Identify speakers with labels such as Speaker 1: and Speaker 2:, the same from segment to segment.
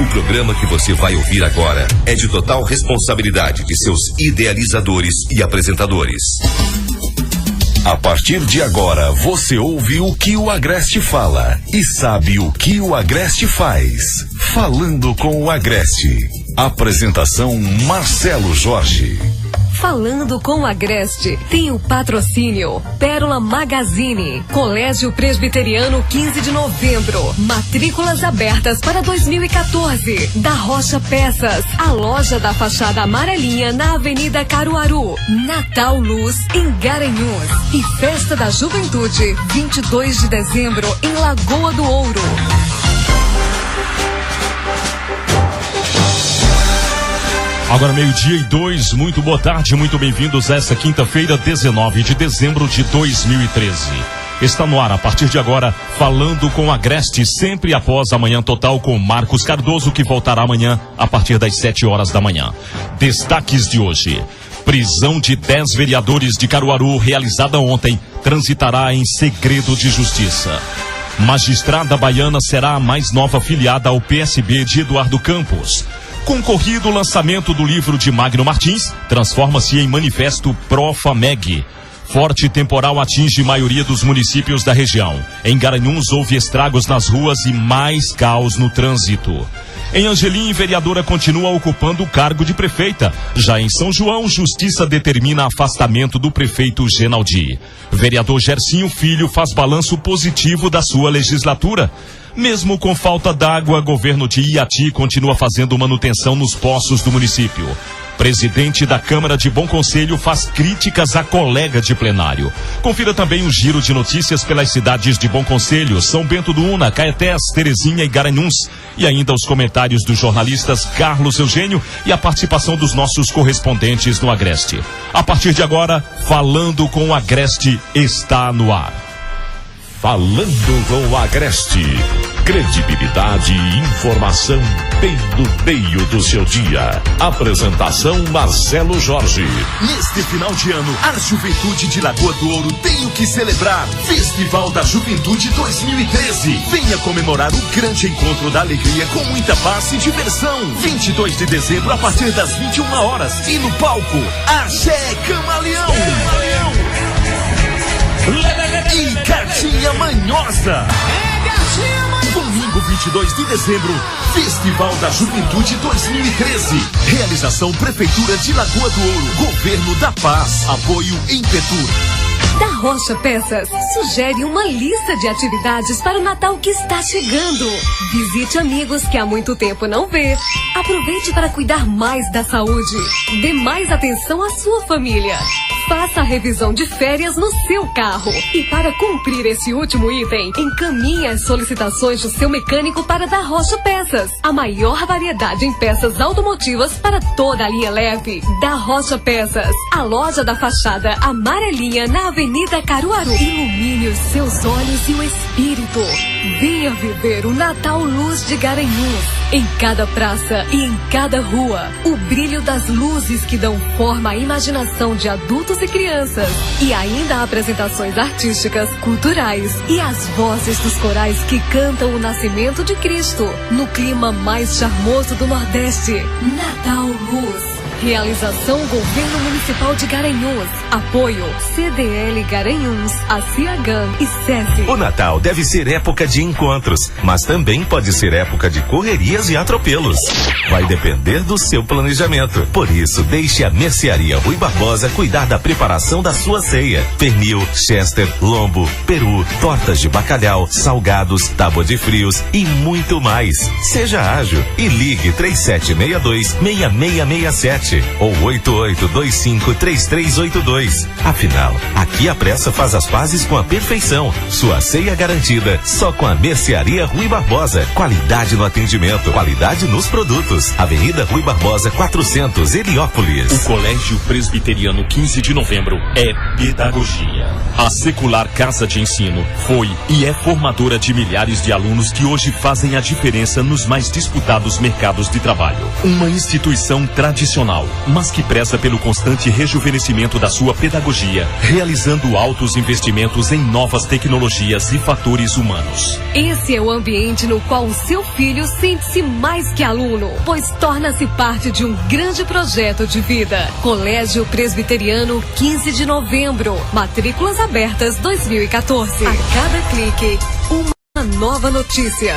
Speaker 1: programa que você vai ouvir agora é de total responsabilidade de seus idealizadores e apresentadores. A partir de agora, você ouve o que o Agreste fala e sabe o que o Agreste faz. Falando com o Agreste. Apresentação Marcelo Jorge.
Speaker 2: Falando com o Agreste tem o patrocínio Pérola Magazine, Colégio Presbiteriano 15 de Novembro, matrículas abertas para 2014, da Rocha Peças, a loja da fachada amarelinha na Avenida Caruaru, Natal Luz em Garanhuns e Festa da Juventude 22 de dezembro em Lagoa do Ouro.
Speaker 3: Agora 12:02, muito boa tarde, muito bem-vindos a essa quinta-feira, 19 de dezembro de 2013. Está no ar, a partir de agora, Falando com o Agreste, sempre após a Manhã Total com Marcos Cardoso, que voltará amanhã a partir das 7 horas da manhã. Destaques de hoje. Prisão de 10 vereadores de Caruaru, realizada ontem, transitará em segredo de justiça. Magistrada baiana será a mais nova filiada ao PSB de Eduardo Campos. Concorrido o lançamento do livro de Magno Martins, transforma-se em manifesto pró-FAMEG. Forte temporal atinge maioria dos municípios da região. Em Garanhuns houve estragos nas ruas e mais caos no trânsito. Em Angelim, vereadora continua ocupando o cargo de prefeita. Já em São João, justiça determina afastamento do prefeito Genaldi. Vereador Gercinho Filho faz balanço positivo da sua legislatura. Mesmo com falta d'água, governo de Iati continua fazendo manutenção nos poços do município. Presidente da Câmara de Bom Conselho faz críticas a colega de plenário. Confira também o giro de notícias pelas cidades de Bom Conselho, São Bento do Una, Caetés, Terezinha e Garanhuns. E ainda os comentários dos jornalistas Carlos Eugênio e a participação dos nossos correspondentes no Agreste. A partir de agora, Falando com o Agreste está no ar.
Speaker 4: Falando com o Agreste. Credibilidade e informação bem no meio do seu dia. Apresentação Marcelo Jorge.
Speaker 5: Neste final de ano, a Juventude de Lagoa do Ouro tem o que celebrar. Festival da Juventude 2013. Venha comemorar o grande encontro da alegria com muita paz e diversão. 22 de dezembro a partir das 21 horas. E no palco, Axé Camaleão. E Gatinha Manhosa. Domingo 22 de dezembro, Festival da Juventude 2013. Realização Prefeitura de Lagoa do Ouro, Governo da Paz, apoio Impetur.
Speaker 2: Da Rocha Peças sugere uma lista de atividades para o Natal que está chegando. Visite amigos que há muito tempo não vê. Aproveite para cuidar mais da saúde. Dê mais atenção à sua família. Faça a revisão de férias no seu carro. E para cumprir esse último item, encaminhe as solicitações do seu mecânico para Da Rocha Peças. A maior variedade em peças automotivas para toda a linha leve. Da Rocha Peças, a loja da fachada amarelinha na Avenida Caruaru. Ilumine os seus olhos e o espírito. Venha viver o Natal Luz de Garanhuns. Em cada praça e em cada rua, o brilho das luzes que dão forma à imaginação de adultos e crianças. E ainda apresentações artísticas, culturais e as vozes dos corais que cantam o nascimento de Cristo. No clima mais charmoso do Nordeste, Natal Luz. Realização Governo Municipal de Garanhuns. Apoio CDL Garanhuns, a Ciagan e SESI.
Speaker 6: O Natal deve ser época de encontros, mas também pode ser época de correrias e atropelos. Vai depender do seu planejamento. Por isso, deixe a Mercearia Rui Barbosa cuidar da preparação da sua ceia. Pernil, chester, lombo, peru, tortas de bacalhau, salgados, tábua de frios e muito mais. Seja ágil e ligue 3762-6667 ou 8825-3382. Afinal, aqui a pressa faz as pazes com a perfeição. Sua ceia garantida só com a Mercearia Rui Barbosa. Qualidade no atendimento, qualidade nos produtos. Avenida Rui Barbosa 400, Heliópolis.
Speaker 3: O Colégio Presbiteriano 15 de Novembro é pedagogia. A secular Casa de Ensino foi e é formadora de milhares de alunos que hoje fazem a diferença nos mais disputados mercados de trabalho. Uma instituição tradicional tradicional, mas que preza pelo constante rejuvenescimento da sua pedagogia, realizando altos investimentos em novas tecnologias e fatores humanos.
Speaker 2: Esse é o ambiente no qual o seu filho sente-se mais que aluno, pois torna-se parte de um grande projeto de vida. Colégio Presbiteriano 15 de Novembro. Matrículas abertas 2014. A cada clique, uma nova notícia.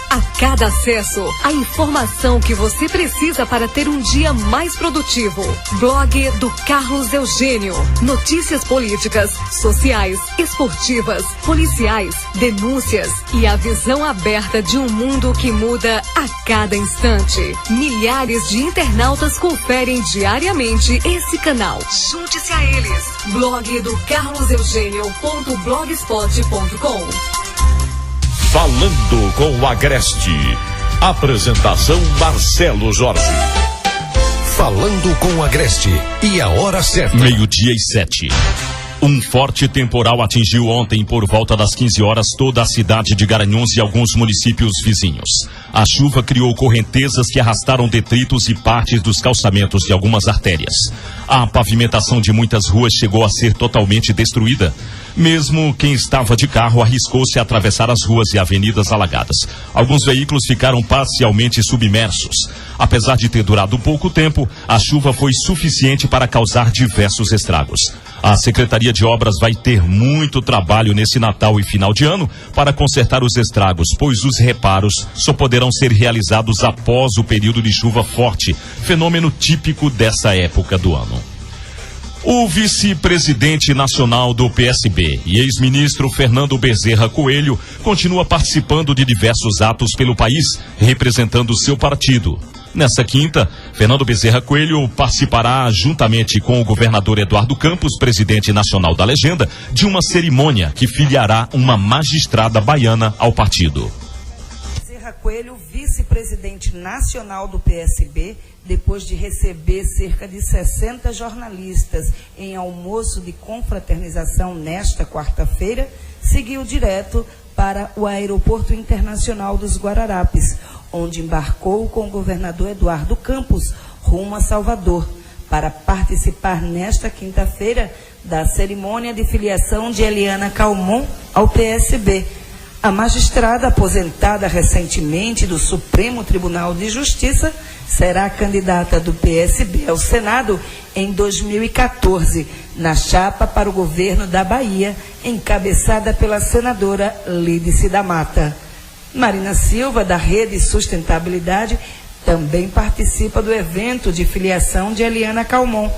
Speaker 2: A cada acesso, a informação que você precisa para ter um dia mais produtivo. Blog do Carlos Eugênio. Notícias políticas, sociais, esportivas, policiais, denúncias e a visão aberta de um mundo que muda a cada instante. Milhares de internautas conferem diariamente esse canal. Junte-se a eles. Blog do carloseugênio.blogspot.com.
Speaker 4: Falando com o Agreste. Apresentação Marcelo Jorge.
Speaker 1: Falando com o Agreste. E a hora certa.
Speaker 3: 12:07. Um forte temporal atingiu ontem por volta das 15 horas toda a cidade de Garanhuns e alguns municípios vizinhos. A chuva criou correntezas que arrastaram detritos e partes dos calçamentos de algumas artérias. A pavimentação de muitas ruas chegou a ser totalmente destruída. Mesmo quem estava de carro arriscou-se a atravessar as ruas e avenidas alagadas. Alguns veículos ficaram parcialmente submersos. Apesar de ter durado pouco tempo, a chuva foi suficiente para causar diversos estragos. A Secretaria de Obras vai ter muito trabalho nesse Natal e final de ano para consertar os estragos, pois os reparos só poderão ser realizados após o período de chuva forte, fenômeno típico dessa época do ano. O vice-presidente nacional do PSB e ex-ministro Fernando Bezerra Coelho continua participando de diversos atos pelo país, representando seu partido. Nessa quinta, Fernando Bezerra Coelho participará, juntamente com o governador Eduardo Campos, presidente nacional da Legenda, de uma cerimônia que filiará uma magistrada baiana ao partido.
Speaker 7: Bezerra Coelho, vice-presidente nacional do PSB, depois de receber cerca de 60 jornalistas em almoço de confraternização nesta quarta-feira, seguiu direto para o Aeroporto Internacional dos Guararapes, onde embarcou com o governador Eduardo Campos rumo a Salvador, para participar nesta quinta-feira da cerimônia de filiação de Eliana Calmon ao PSB. A magistrada, aposentada recentemente do Supremo Tribunal de Justiça, será candidata do PSB ao Senado em 2014, na chapa para o governo da Bahia, encabeçada pela senadora Lídice da Mata. Marina Silva, da Rede Sustentabilidade, também participa do evento de filiação de Eliana Calmon.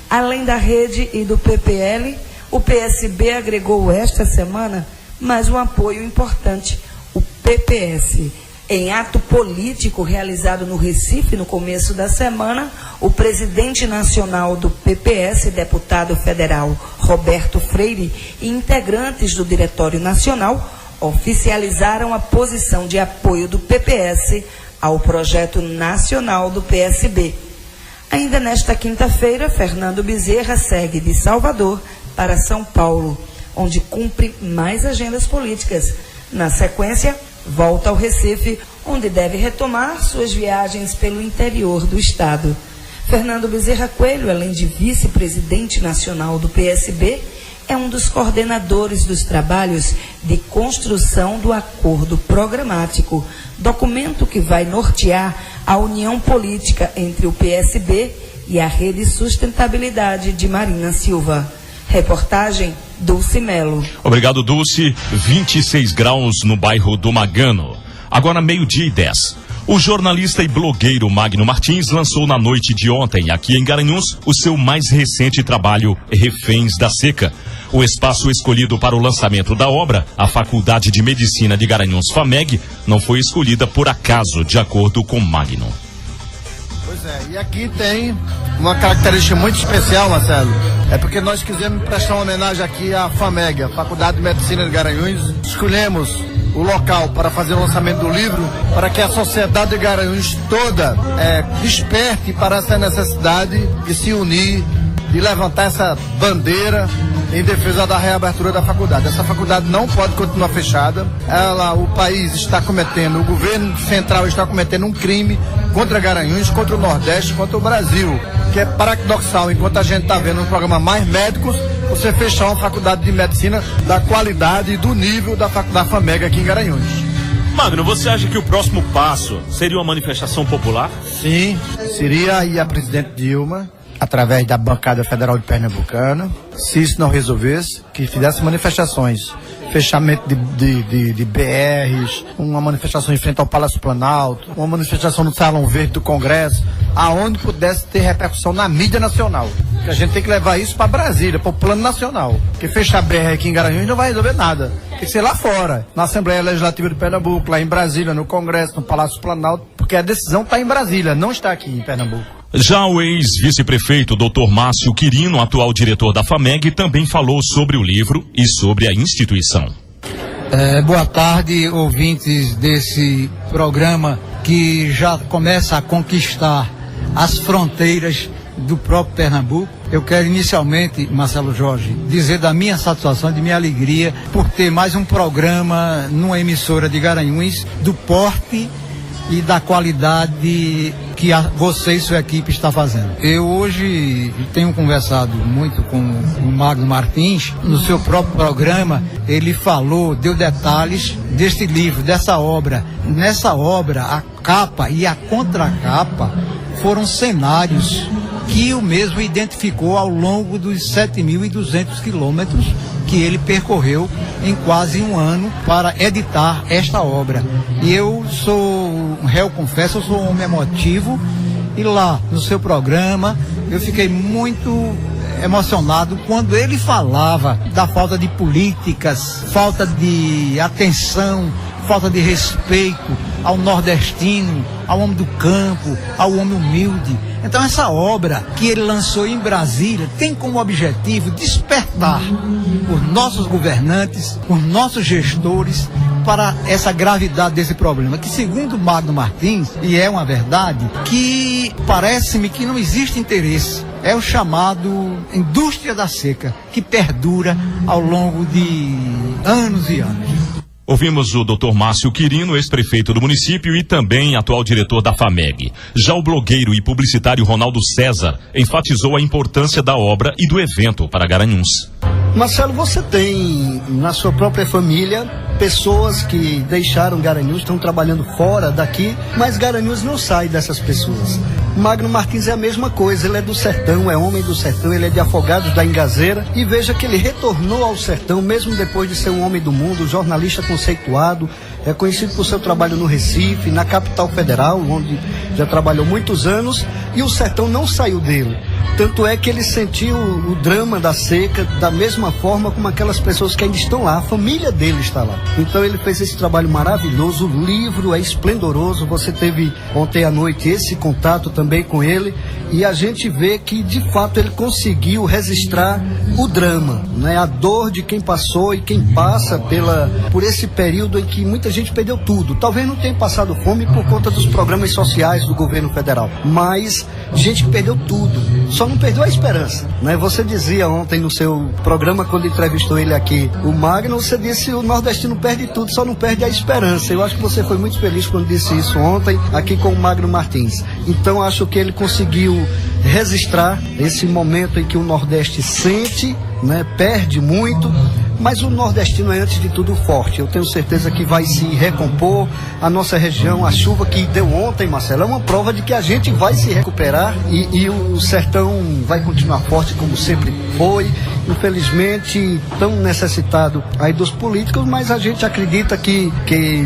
Speaker 7: Além da Rede e do PPL, o PSB agregou esta semana mais um apoio importante, o PPS. Em ato político realizado no Recife no começo da semana, o presidente nacional do PPS, deputado federal Roberto Freire, e integrantes do Diretório Nacional oficializaram a posição de apoio do PPS ao projeto nacional do PSB. Ainda nesta quinta-feira, Fernando Bezerra segue de Salvador para São Paulo, onde cumpre mais agendas políticas. Na sequência, volta ao Recife, onde deve retomar suas viagens pelo interior do estado. Fernando Bezerra Coelho, além de vice-presidente nacional do PSB, é um dos coordenadores dos trabalhos de construção do acordo programático, documento que vai nortear a união política entre o PSB e a Rede Sustentabilidade de Marina Silva. Reportagem Dulce Melo.
Speaker 3: Obrigado, Dulce. 26 graus no bairro do Magano. Agora 12:10. O jornalista e blogueiro Magno Martins lançou na noite de ontem, aqui em Garanhuns, o seu mais recente trabalho, Reféns da Seca. O espaço escolhido para o lançamento da obra, a Faculdade de Medicina de Garanhuns, FAMEG, não foi escolhida por acaso, de acordo com Magno.
Speaker 8: Pois é, e aqui tem uma característica muito especial, Marcelo. É porque nós quisemos prestar uma homenagem aqui à FAMEG, a Faculdade de Medicina de Garanhuns. Escolhemos o local para fazer o lançamento do livro, para que a sociedade de Garanhuns toda desperte para essa necessidade de se unir, de levantar essa bandeira em defesa da reabertura da faculdade. Essa faculdade não pode continuar fechada. O país está cometendo, o governo central está cometendo um crime contra Garanhuns, contra o Nordeste, contra o Brasil, que é paradoxal. Enquanto a gente está vendo um programa Mais Médicos, você fechar uma faculdade de medicina da qualidade e do nível da FAMEG aqui em Garanhuns.
Speaker 3: Magno, você acha que o próximo passo seria uma manifestação popular?
Speaker 8: Sim, seria aí a presidente Dilma, através da bancada federal de Pernambucana, se isso não resolvesse, que fizesse manifestações, fechamento de BRs, uma manifestação em frente ao Palácio Planalto, uma manifestação no Salão Verde do Congresso, aonde pudesse ter repercussão na mídia nacional. Que a gente tem que levar isso para Brasília, para o plano nacional. Porque fechar BR aqui em Garanhuns não vai resolver nada. Tem que ser lá fora, na Assembleia Legislativa de Pernambuco, lá em Brasília, no Congresso, no Palácio Planalto, porque a decisão está em Brasília, não está aqui em Pernambuco.
Speaker 3: Já o ex-vice-prefeito Dr. Márcio Quirino, atual diretor da FAMEG, também falou sobre o livro e sobre a instituição.
Speaker 9: Boa tarde, ouvintes desse programa que já começa a conquistar as fronteiras do próprio Pernambuco. Eu quero inicialmente, Marcelo Jorge, dizer da minha satisfação, de minha alegria por ter mais um programa numa emissora de Garanhuns do porte e da qualidade que você e sua equipe está fazendo. Eu hoje tenho conversado muito com o Magno Martins. No seu próprio programa, ele deu detalhes deste livro, dessa obra. Nessa obra, a capa e a contracapa foram cenários que o mesmo identificou ao longo dos 7.200 quilômetros que ele percorreu em quase um ano para editar esta obra. E eu sou confesso, eu sou um homem emotivo, e lá no seu programa eu fiquei muito emocionado quando ele falava da falta de políticas, falta de atenção, falta de respeito ao nordestino, ao homem do campo, ao homem humilde. Então essa obra que ele lançou em Brasília tem como objetivo despertar os nossos governantes, os nossos gestores para essa gravidade desse problema, que segundo Magno Martins, e é uma verdade, que parece-me que não existe interesse. É o chamado indústria da seca, que perdura ao longo de anos e anos.
Speaker 3: Ouvimos o Dr. Márcio Quirino, ex-prefeito do município e também atual diretor da FAMEG. Já o blogueiro e publicitário Ronaldo César enfatizou a importância da obra e do evento para Garanhuns.
Speaker 10: Marcelo, você tem na sua própria família pessoas que deixaram Garanhuns, estão trabalhando fora daqui, mas Garanhuns não sai dessas pessoas. Magno Martins é a mesma coisa, ele é do sertão, é homem do sertão, ele é de Afogados da Ingazeira, e veja que ele retornou ao sertão, mesmo depois de ser um homem do mundo, jornalista conceituado, é conhecido por seu trabalho no Recife, na capital federal, onde já trabalhou muitos anos, e o sertão não saiu dele. Tanto é que ele sentiu o drama da seca da mesma forma como aquelas pessoas que ainda estão lá, a família dele está lá. Então ele fez esse trabalho maravilhoso, o livro é esplendoroso, você teve ontem à noite esse contato também com ele, e a gente vê que de fato ele conseguiu registrar o drama, né? A dor de quem passou e quem passa por esse período em que muita gente perdeu tudo. Talvez não tenha passado fome por conta dos programas sociais do governo federal, mas gente que perdeu tudo, só não perdeu a esperança, né? Você dizia ontem no seu programa, quando entrevistou ele aqui, o Magno, você disse o nordestino perde tudo, só não perde a esperança. Eu acho que você foi muito feliz quando disse isso ontem aqui com o Magno Martins. Então acho que ele conseguiu registrar esse momento em que o Nordeste sente, né, perde muito, mas o nordestino é antes de tudo forte. Eu tenho certeza que vai se recompor. A nossa região, a chuva que deu ontem, Marcelo, é uma prova de que a gente vai se recuperar e o sertão vai continuar forte como sempre foi. Infelizmente tão necessitado aí dos políticos, mas a gente acredita que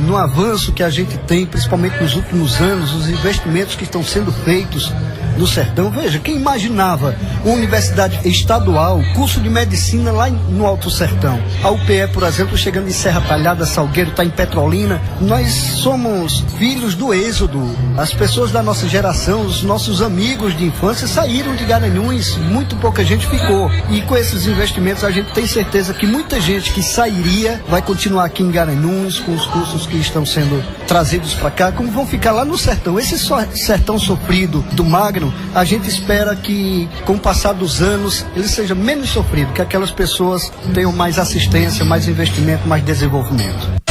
Speaker 10: no avanço que a gente tem, principalmente nos últimos anos, os investimentos que estão sendo feitos no sertão. Veja, quem imaginava uma universidade estadual, curso de medicina lá no Alto Sertão, a UPE, por exemplo, chegando em Serra Talhada, Salgueiro, está em Petrolina. Nós somos filhos do êxodo. As pessoas da nossa geração, os nossos amigos de infância saíram de Garanhuns, muito pouca gente ficou. E com esses investimentos a gente tem certeza que muita gente que sairia vai continuar aqui em Garanhuns, com os cursos que estão sendo trazidos para cá, como vão ficar lá no sertão. Esse sertão sofrido do Magno, dinheiro, a gente espera que, com o passar dos anos, ele seja menos sofrido, que aquelas pessoas tenham mais assistência, mais investimento, mais desenvolvimento.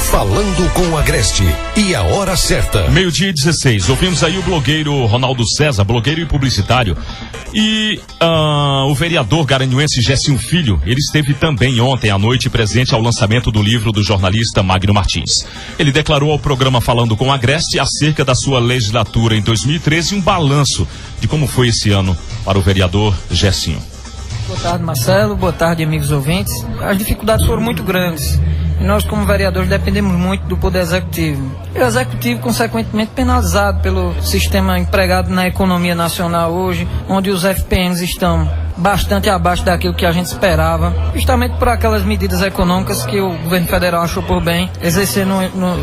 Speaker 1: Falando com o Agreste e a hora certa.
Speaker 3: 12:16. Ouvimos aí o blogueiro Ronaldo César, blogueiro e publicitário. E o vereador garanhuense Gessinho Filho, ele esteve também ontem à noite presente ao lançamento do livro do jornalista Magno Martins. Ele declarou ao programa Falando com o Agreste acerca da sua legislatura em 2013 um balanço de como foi esse ano para o vereador Gessinho.
Speaker 11: Boa tarde, Marcelo. Boa tarde, amigos ouvintes. As dificuldades foram muito grandes. E nós, como vereadores, dependemos muito do Poder Executivo. E o Executivo, consequentemente, penalizado pelo sistema empregado na economia nacional hoje, onde os FPNs estão bastante abaixo daquilo que a gente esperava, justamente por aquelas medidas econômicas que o governo federal achou por bem exercer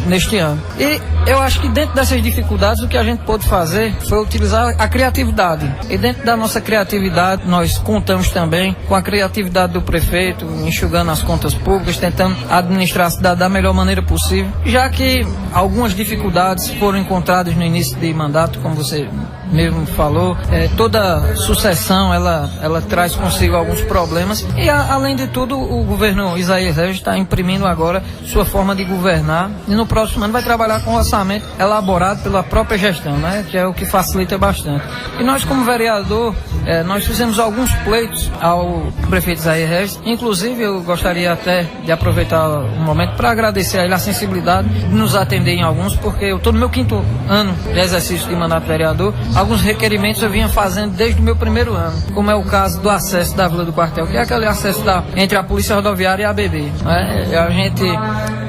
Speaker 11: neste ano. E eu acho que dentro dessas dificuldades o que a gente pôde fazer foi utilizar a criatividade. E dentro da nossa criatividade nós contamos também com a criatividade do prefeito, enxugando as contas públicas, tentando administrar a cidade da melhor maneira possível, já que algumas dificuldades foram encontradas no início de mandato, como você mesmo falou. Toda sucessão ela traz consigo alguns problemas e além de tudo o governo Isaías Regis está imprimindo agora sua forma de governar e no próximo ano vai trabalhar com um orçamento elaborado pela própria gestão, né, que é o que facilita bastante. E nós, como vereador, nós fizemos alguns pleitos ao prefeito Isaías Regis. Inclusive eu gostaria até de aproveitar um momento para agradecer a ele a sensibilidade de nos atender em alguns, porque eu estou no meu 5º ano de exercício de mandato vereador. Alguns requerimentos eu vinha fazendo desde o meu 1º ano, como é o caso do acesso da Vila do Quartel, que é aquele acesso entre a Polícia Rodoviária e a ABB. A gente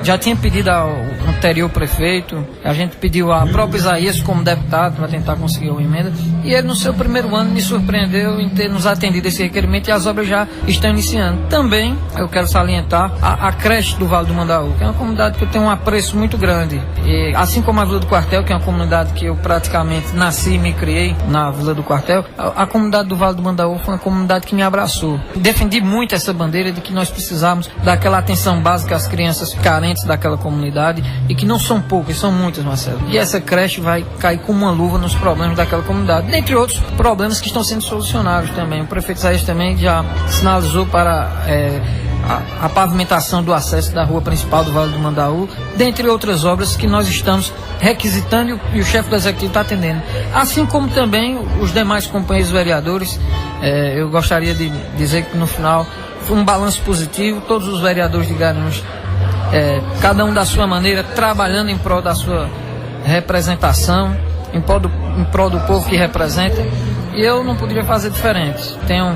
Speaker 11: já tinha pedido ao anterior prefeito, a gente pediu a própria Isaías como deputado para tentar conseguir uma emenda, e ele no seu 1º ano me surpreendeu em ter nos atendido esse requerimento e as obras já estão iniciando. Também eu quero salientar a creche do Vale do Mandaú, que é uma comunidade que eu tenho um apreço muito grande, e assim como a Vila do Quartel, que é uma comunidade que eu praticamente nasci e me criei na Vila do Quartel, a comunidade do Vale do Mandaú foi uma comunidade que me abraçou. Defendi muito essa bandeira de que nós precisávamos daquela atenção básica às crianças carentes daquela comunidade, e que não são poucas, são muitas, Marcelo. E essa creche vai cair como uma luva nos problemas daquela comunidade, dentre outros problemas que estão sendo solucionados também. O prefeito Isaías também já sinalizou para a pavimentação do acesso da rua principal do Vale do Mandaú, dentre outras obras que nós estamos requisitando e o chefe do Executivo está atendendo. Assim como também os demais companheiros vereadores. Eu gostaria de dizer que no final foi um balanço positivo, todos os vereadores de Garanhuns, cada um da sua maneira, trabalhando em prol da sua representação, em prol do povo que representa, e eu não poderia fazer diferente. Tenho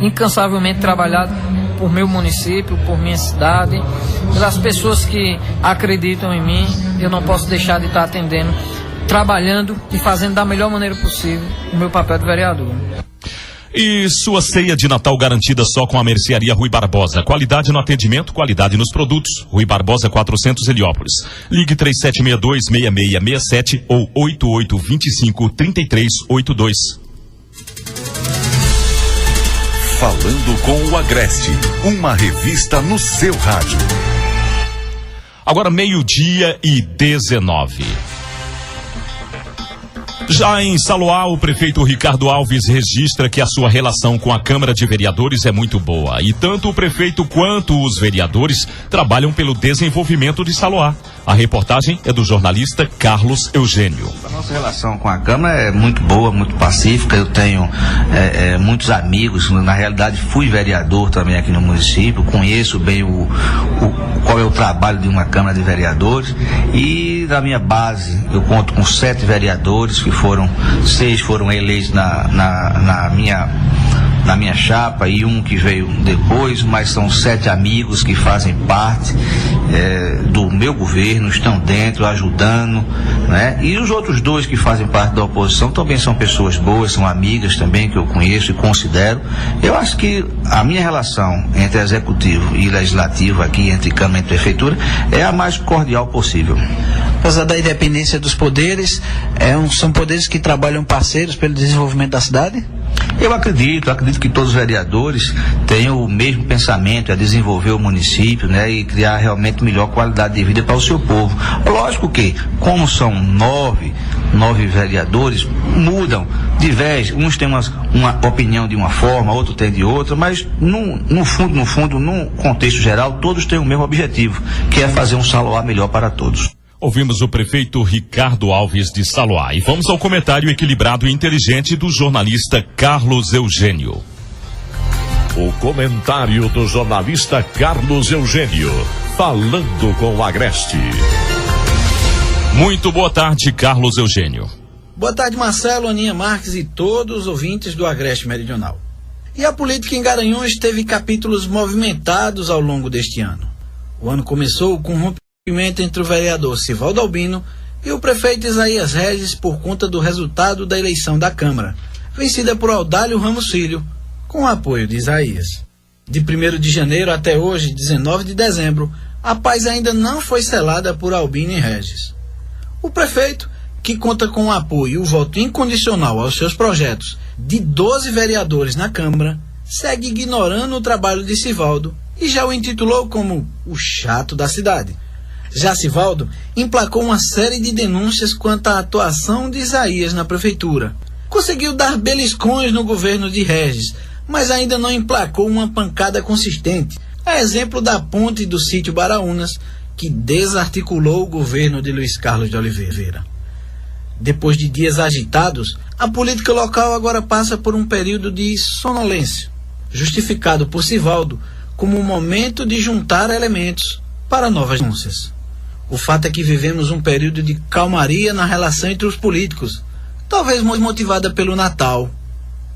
Speaker 11: incansavelmente trabalhado por meu município, por minha cidade, pelas pessoas que acreditam em mim. Eu não posso deixar de estar atendendo, trabalhando e fazendo da melhor maneira possível o meu papel de vereador.
Speaker 3: E sua ceia de Natal garantida só com a Mercearia Rui Barbosa. Qualidade no atendimento, qualidade nos produtos. Rui Barbosa 400 Heliópolis. Ligue 3762-6667 ou 8825-3382.
Speaker 1: Falando com o Agreste, uma revista no seu rádio.
Speaker 3: Agora 12:19. Já em Saloá, o prefeito Ricardo Alves registra que a sua relação com a Câmara de Vereadores é muito boa. E tanto o prefeito quanto os vereadores trabalham pelo desenvolvimento de Saloá. A reportagem é do jornalista Carlos Eugênio.
Speaker 12: A nossa relação com a Câmara é muito boa, muito pacífica. Eu tenho muitos amigos. Na realidade, fui vereador também aqui no município. Conheço bem qual é o trabalho de uma Câmara de Vereadores. E da minha base, eu conto com 7 vereadores, que 6 foram eleitos na minha chapa e um que veio depois, mas são 7 amigos que fazem parte do meu governo, estão dentro, ajudando, né? E os outros 2 que fazem parte da oposição também são pessoas boas, são amigas também que eu conheço e considero. Eu acho que a minha relação entre executivo e legislativo aqui, entre Câmara e Prefeitura, é a mais cordial possível.
Speaker 13: Apesar da independência dos poderes, são poderes que trabalham parceiros pelo desenvolvimento da cidade?
Speaker 12: Eu acredito que todos os vereadores tenham o mesmo pensamento, é desenvolver o município, né, e criar realmente melhor qualidade de vida para o seu povo. Lógico que, como são nove vereadores, mudam, divergem, uns têm uma opinião de uma forma, outro tem de outra, mas no fundo, num contexto geral, todos têm o mesmo objetivo, que é fazer um Saloá melhor para todos.
Speaker 3: Ouvimos o prefeito Ricardo Alves de Saloá e vamos ao comentário equilibrado e inteligente do jornalista Carlos Eugênio.
Speaker 4: O comentário do jornalista Carlos Eugênio, falando com o Agreste.
Speaker 3: Muito boa tarde, Carlos Eugênio.
Speaker 13: Boa tarde, Marcelo, Aninha Marques e todos os ouvintes do Agreste Meridional. E a política em Garanhuns teve capítulos movimentados ao longo deste ano. O ano começou com um rompimento entre o vereador Sivaldo Albino e o prefeito Isaías Regis por conta do resultado da eleição da Câmara, vencida por Audálio Ramos Filho, com o apoio de Isaías. De 1º de janeiro até hoje, 19 de dezembro, a paz ainda não foi selada por Albino e Regis. O prefeito, que conta com o apoio e o voto incondicional aos seus projetos de 12 vereadores na Câmara, segue ignorando o trabalho de Sivaldo e já o intitulou como o chato da cidade. Já Sivaldo emplacou uma série de denúncias quanto à atuação de Isaías na prefeitura. Conseguiu dar beliscões no governo de Regis, mas ainda não emplacou uma pancada consistente, a exemplo da ponte do sítio Baraunas, que desarticulou o governo de Luiz Carlos de Oliveira. Depois de dias agitados, a política local agora passa por um período de sonolência, justificado por Sivaldo como um momento de juntar elementos para novas denúncias. O fato é que vivemos um período de calmaria na relação entre os políticos, talvez motivada pelo Natal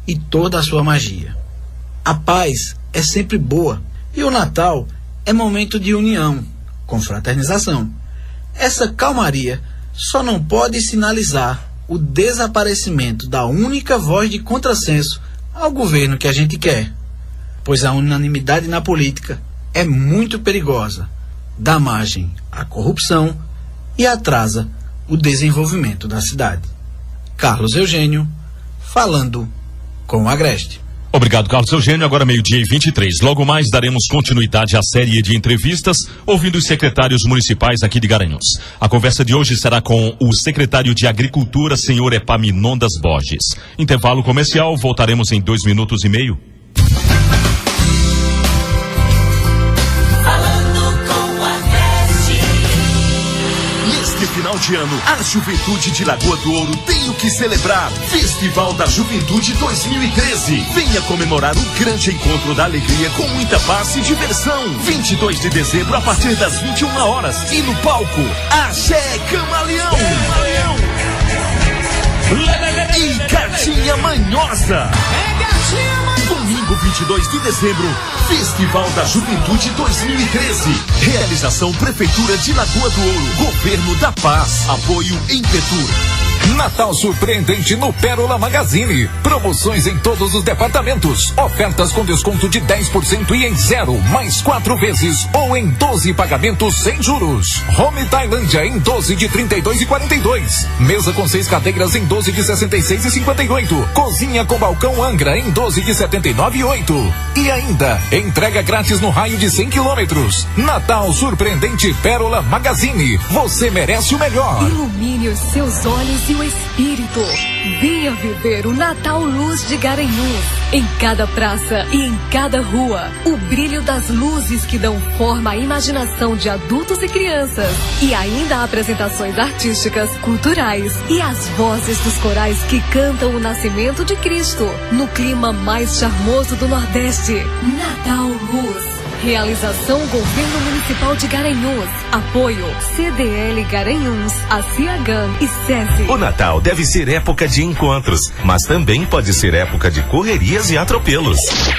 Speaker 13: e toda a sua magia. A paz é sempre boa e o Natal é momento de união, confraternização. Essa calmaria só não pode sinalizar o desaparecimento da única voz de contrassenso ao governo que a gente quer, pois a unanimidade na política é muito perigosa, dá margem à corrupção e atrasa o desenvolvimento da cidade. Carlos Eugênio, falando com o Agreste.
Speaker 3: Obrigado, Carlos Eugênio. Agora 12:23. Logo mais daremos continuidade à série de entrevistas ouvindo os secretários municipais aqui de Garanhuns. A conversa de hoje será com o secretário de Agricultura, senhor Epaminondas Borges. Intervalo comercial, voltaremos em 2 minutos e meio.
Speaker 5: Neste final de ano, a Juventude de Lagoa do Ouro tem o que celebrar. Festival da Juventude 2013. Venha comemorar o grande encontro da alegria com muita paz e diversão. 22 de dezembro, a partir das 21 horas. E no palco, Axé Camaleão. E Gatinha Manhosa. Domingo 22 de dezembro, Festival da Juventude 2013. Realização Prefeitura de Lagoa do Ouro, Governo da Paz, apoio Impetur.
Speaker 14: Natal surpreendente no Pérola Magazine. Promoções em todos os departamentos. Ofertas com desconto de 10% e em 0, mais 4 vezes ou em 12 pagamentos sem juros. Home Tailândia em 12 de 32 e 42. Mesa com 6 cadeiras em 12 de 66 e 58. Cozinha com balcão Angra em 12 de 79 e 8. E ainda, entrega grátis no raio de 100 quilômetros. Natal surpreendente Pérola Magazine. Você merece o melhor.
Speaker 2: Ilumine os seus olhos e o espírito. Venha viver o Natal Luz de Garanhuns. Em cada praça e em cada rua, o brilho das luzes que dão forma à imaginação de adultos e crianças. E ainda apresentações artísticas, culturais e as vozes dos corais que cantam o nascimento de Cristo, no clima mais charmoso do Nordeste. Natal Luz. Realização Governo Municipal de Garanhuns. Apoio CDL Garanhuns, ACIAGAN e SESI.
Speaker 6: O Natal deve ser época de encontros, mas também pode ser época de correrias e atropelos.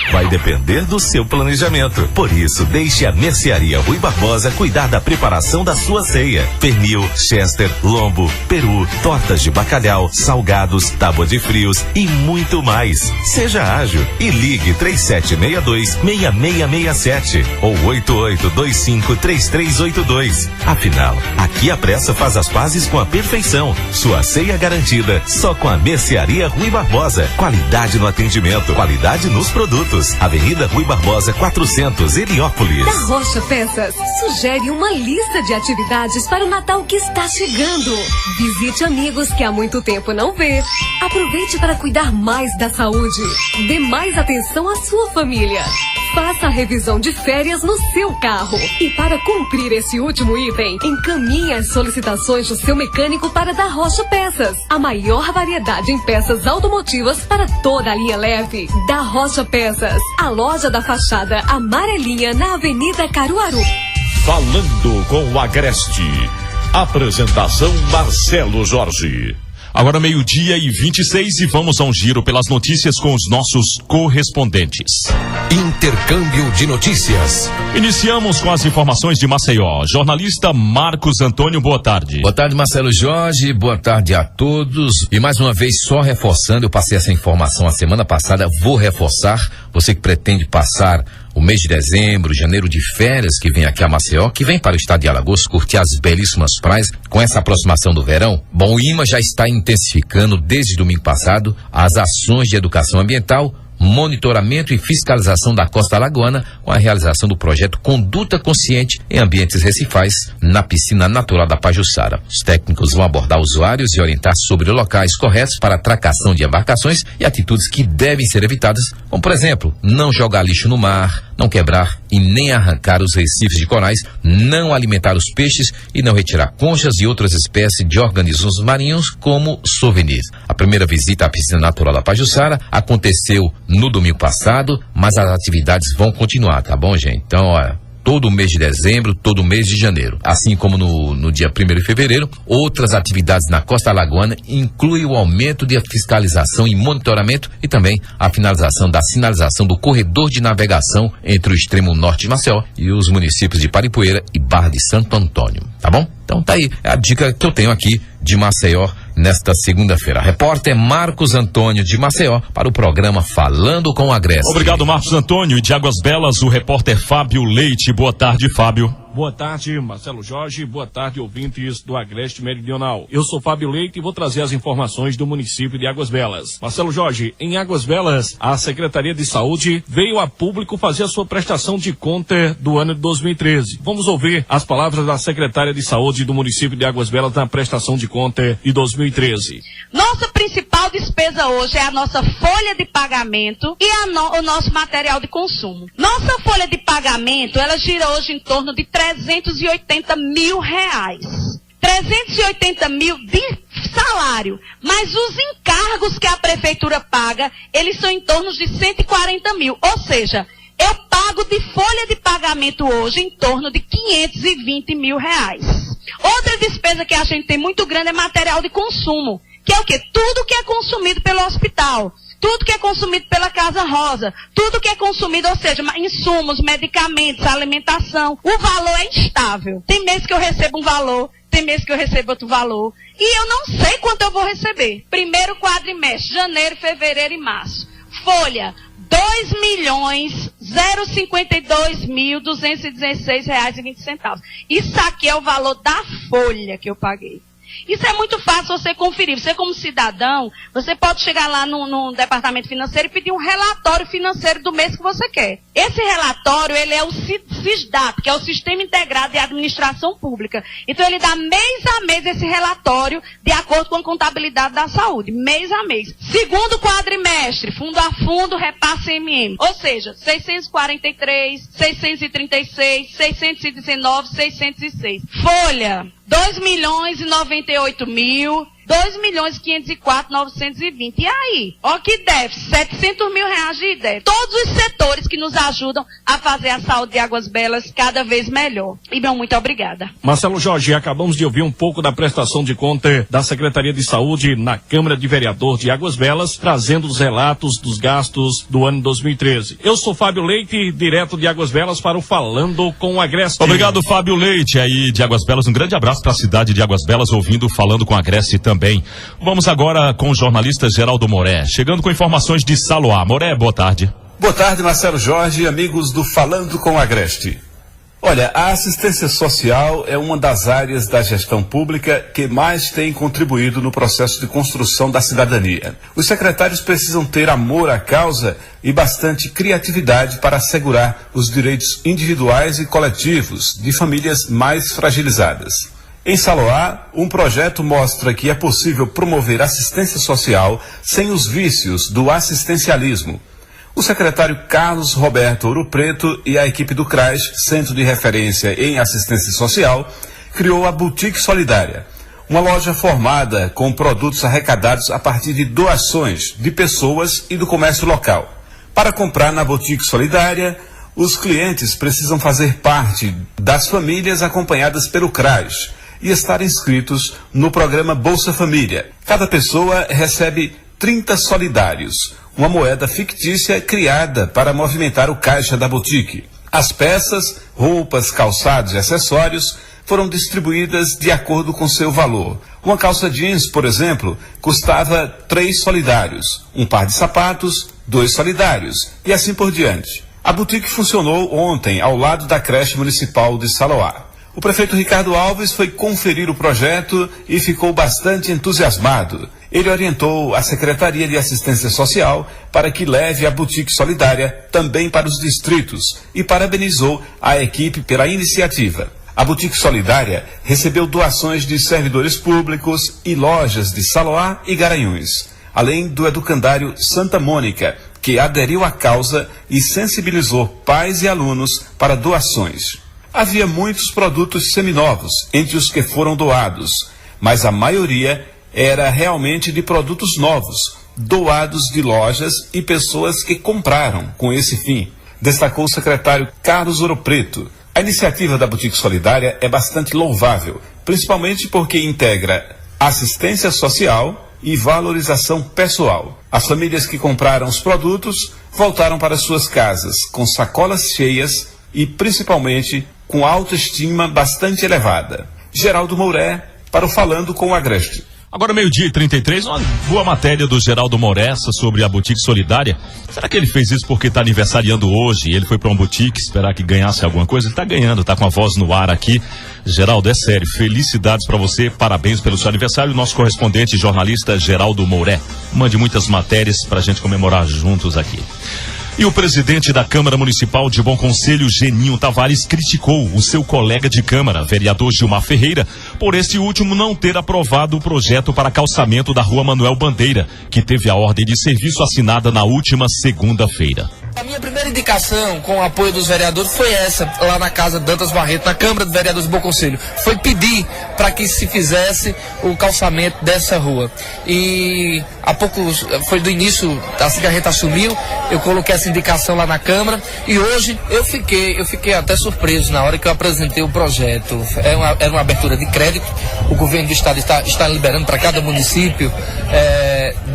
Speaker 6: Vai depender do seu planejamento. Por isso, deixe a Mercearia Rui Barbosa cuidar da preparação da sua ceia. Pernil, chester, lombo, peru, tortas de bacalhau, salgados, tábua de frios e muito mais. Seja ágil e ligue 3762-6667. Agreste ou 88253382. Afinal, aqui a pressa faz as pazes com a perfeição. Sua ceia garantida só com a Mercearia Rui Barbosa. Qualidade no atendimento, qualidade nos produtos. Avenida Rui Barbosa 400, Heliópolis.
Speaker 2: Da Rocha Peças sugere uma lista de atividades para o Natal que está chegando. Visite amigos que há muito tempo não vê. Aproveite para cuidar mais da saúde. Dê mais atenção à sua família. Faça a revisão de férias no seu carro. E para cumprir esse último item, encaminhe as solicitações do seu mecânico para Da Rocha Peças. A maior variedade em peças automotivas para toda a linha leve. Da Rocha Peças, a loja da fachada amarelinha na Avenida Caruaru.
Speaker 4: Falando com o Agreste. Apresentação Marcelo Jorge.
Speaker 3: Agora 12:26 e vamos a um giro pelas notícias com os nossos correspondentes.
Speaker 14: Intercâmbio de notícias.
Speaker 3: Iniciamos com as informações de Maceió. Jornalista Marcos Antônio, boa tarde.
Speaker 15: Boa tarde, Marcelo Jorge, boa tarde a todos. E mais uma vez, só reforçando, eu passei essa informação a semana passada, vou reforçar. Você que pretende passar o mês de dezembro, janeiro de férias, que vem aqui a Maceió, que vem para o estado de Alagoas curtir as belíssimas praias, com essa aproximação do verão, bom, o IMA já está intensificando desde domingo passado as ações de educação ambiental, monitoramento e fiscalização da costa alagoana, com a realização do projeto Conduta Consciente em Ambientes Recifais, na piscina natural da Pajuçara. Os técnicos vão abordar usuários e orientar sobre locais corretos para atracação de embarcações e atitudes que devem ser evitadas, como, por exemplo, não jogar lixo no mar, não quebrar e nem arrancar os recifes de corais, não alimentar os peixes e não retirar conchas e outras espécies de organismos marinhos como souvenirs. A primeira visita à piscina natural da Pajuçara aconteceu no domingo passado, mas as atividades vão continuar, tá bom, gente? Então, olha, todo o mês de dezembro, todo o mês de janeiro. Assim como no dia 1º de fevereiro, outras atividades na costa alagoana incluem o aumento de fiscalização e monitoramento e também a finalização da sinalização do corredor de navegação entre o extremo norte de Maceió e os municípios de Paripoeira e Barra de Santo Antônio, tá bom? Então tá aí, é a dica que eu tenho aqui de Maceió nesta segunda-feira. Repórter Marcos Antônio de Maceió para o programa Falando com o Agreste.
Speaker 3: Obrigado, Marcos Antônio. E de Águas Belas, o repórter Fábio Leite. Boa tarde, Fábio.
Speaker 16: Boa tarde, Marcelo Jorge. Boa tarde, ouvintes do Agreste Meridional. Eu sou Fábio Leite e vou trazer as informações do município de Águas Belas. Marcelo Jorge, em Águas Belas, a Secretaria de Saúde veio a público fazer a sua prestação de conta do ano de 2013. Vamos ouvir as palavras da secretária de Saúde do município de Águas Belas na prestação de conta de 2013.
Speaker 17: Nossa principal despesa hoje é a nossa folha de pagamento e o nosso material de consumo. Nossa folha de pagamento, ela gira hoje em torno de 380 mil reais. 380 mil de salário. Mas os encargos que a prefeitura paga, eles são em torno de 140 mil. Ou seja, eu pago de folha de pagamento hoje em torno de 520 mil reais. Outra despesa que a gente tem muito grande é material de consumo. Que é o quê? Tudo que é consumido pelo hospital. Tudo que é consumido pela Casa Rosa, tudo que é consumido, ou seja, insumos, medicamentos, alimentação, o valor é instável. Tem mês que eu recebo um valor, tem mês que eu recebo outro valor, e eu não sei quanto eu vou receber. Primeiro quadrimestre, janeiro, fevereiro e março. Folha, R$2.052.216,20. Isso aqui é o valor da folha que eu paguei. Isso é muito fácil você conferir. Você, como cidadão, você pode chegar lá no departamento financeiro e pedir um relatório financeiro do mês que você quer. Esse relatório, ele é o SISDAP, que é o Sistema Integrado de Administração Pública. Então, ele dá mês a mês esse relatório de acordo com a contabilidade da saúde. Mês a mês. Segundo quadrimestre, fundo a fundo, repasse MM. Ou seja, 643, 636, 619, 606. Folha. 2.098.000, 2.504.920. E aí? Ó que deve, 700 mil reais de deve. Todos os setores que nos ajudam a fazer a saúde de Águas Belas cada vez melhor. E meu muito obrigada.
Speaker 16: Marcelo Jorge, acabamos de ouvir um pouco da prestação de conta da Secretaria de Saúde na Câmara de Vereador de Águas Belas, trazendo os relatos dos gastos do ano 2013. Eu sou Fábio Leite, direto de Águas Belas para o Falando com o Agreste.
Speaker 3: Obrigado, Fábio Leite, aí de Águas Belas. Um grande abraço para a cidade de Águas Belas, ouvindo Falando com o Agreste também. Vamos agora com o jornalista Geraldo Moré, chegando com informações de Saloá. Moré, boa tarde.
Speaker 18: Boa tarde, Marcelo Jorge, amigos do Falando com Agreste. Olha, a assistência social é uma das áreas da gestão pública que mais tem contribuído no processo de construção da cidadania. Os secretários precisam ter amor à causa e bastante criatividade para assegurar os direitos individuais e coletivos de famílias mais fragilizadas. Em Saloá, um projeto mostra que é possível promover assistência social sem os vícios do assistencialismo. O secretário Carlos Roberto Ouro Preto e a equipe do CRAS, Centro de Referência em Assistência Social, criou a Boutique Solidária, uma loja formada com produtos arrecadados a partir de doações de pessoas e do comércio local. Para comprar na Boutique Solidária, os clientes precisam fazer parte das famílias acompanhadas pelo CRAS e estar inscritos no programa Bolsa Família. Cada pessoa recebe 30 solidários, uma moeda fictícia criada para movimentar o caixa da boutique. As peças, roupas, calçados e acessórios foram distribuídas de acordo com seu valor. Uma calça jeans, por exemplo, custava 3 solidários, um par de sapatos, 2 solidários e assim por diante. A boutique funcionou ontem ao lado da creche municipal de Saloá. O prefeito Ricardo Alves foi conferir o projeto e ficou bastante entusiasmado. Ele orientou a Secretaria de Assistência Social para que leve a Boutique Solidária também para os distritos e parabenizou a equipe pela iniciativa. A Boutique Solidária recebeu doações de servidores públicos e lojas de Saloá e Garanhuns, além do educandário Santa Mônica, que aderiu à causa e sensibilizou pais e alunos para doações. Havia muitos produtos seminovos entre os que foram doados, mas a maioria era realmente de produtos novos, doados de lojas e pessoas que compraram com esse fim, destacou o secretário Carlos Ouro Preto. A iniciativa da Boutique Solidária é bastante louvável, principalmente porque integra assistência social e valorização pessoal. As famílias que compraram os produtos voltaram para suas casas com sacolas cheias e principalmente com autoestima bastante elevada. Geraldo Mouré, para o Falando com o Agreste.
Speaker 3: Agora 12:33, uma boa matéria do Geraldo Moressa sobre a Boutique Solidária. Será que ele fez isso porque está aniversariando hoje? Ele foi para uma boutique esperar que ganhasse alguma coisa? Ele está ganhando, está com a voz no ar aqui. Geraldo, é sério, felicidades para você, parabéns pelo seu aniversário. Nosso correspondente jornalista Geraldo Mouré. Mande muitas matérias para a gente comemorar juntos aqui. E o presidente da Câmara Municipal de Bom Conselho, Geninho Tavares, criticou o seu colega de Câmara, vereador Gilmar Ferreira, por esse último não ter aprovado o projeto para calçamento da Rua Manuel Bandeira, que teve a ordem de serviço assinada na última segunda-feira.
Speaker 19: A minha primeira indicação com o apoio dos vereadores foi essa, lá na casa Dantas Barreto, na Câmara de Vereadores do Bom Conselho. Foi pedir para que se fizesse o calçamento dessa rua. E há pouco, foi do início, assim que a gente assumiu, eu coloquei essa indicação lá na Câmara e hoje eu fiquei até surpreso na hora que eu apresentei o projeto. Era uma abertura de crédito, o governo do estado está liberando para cada município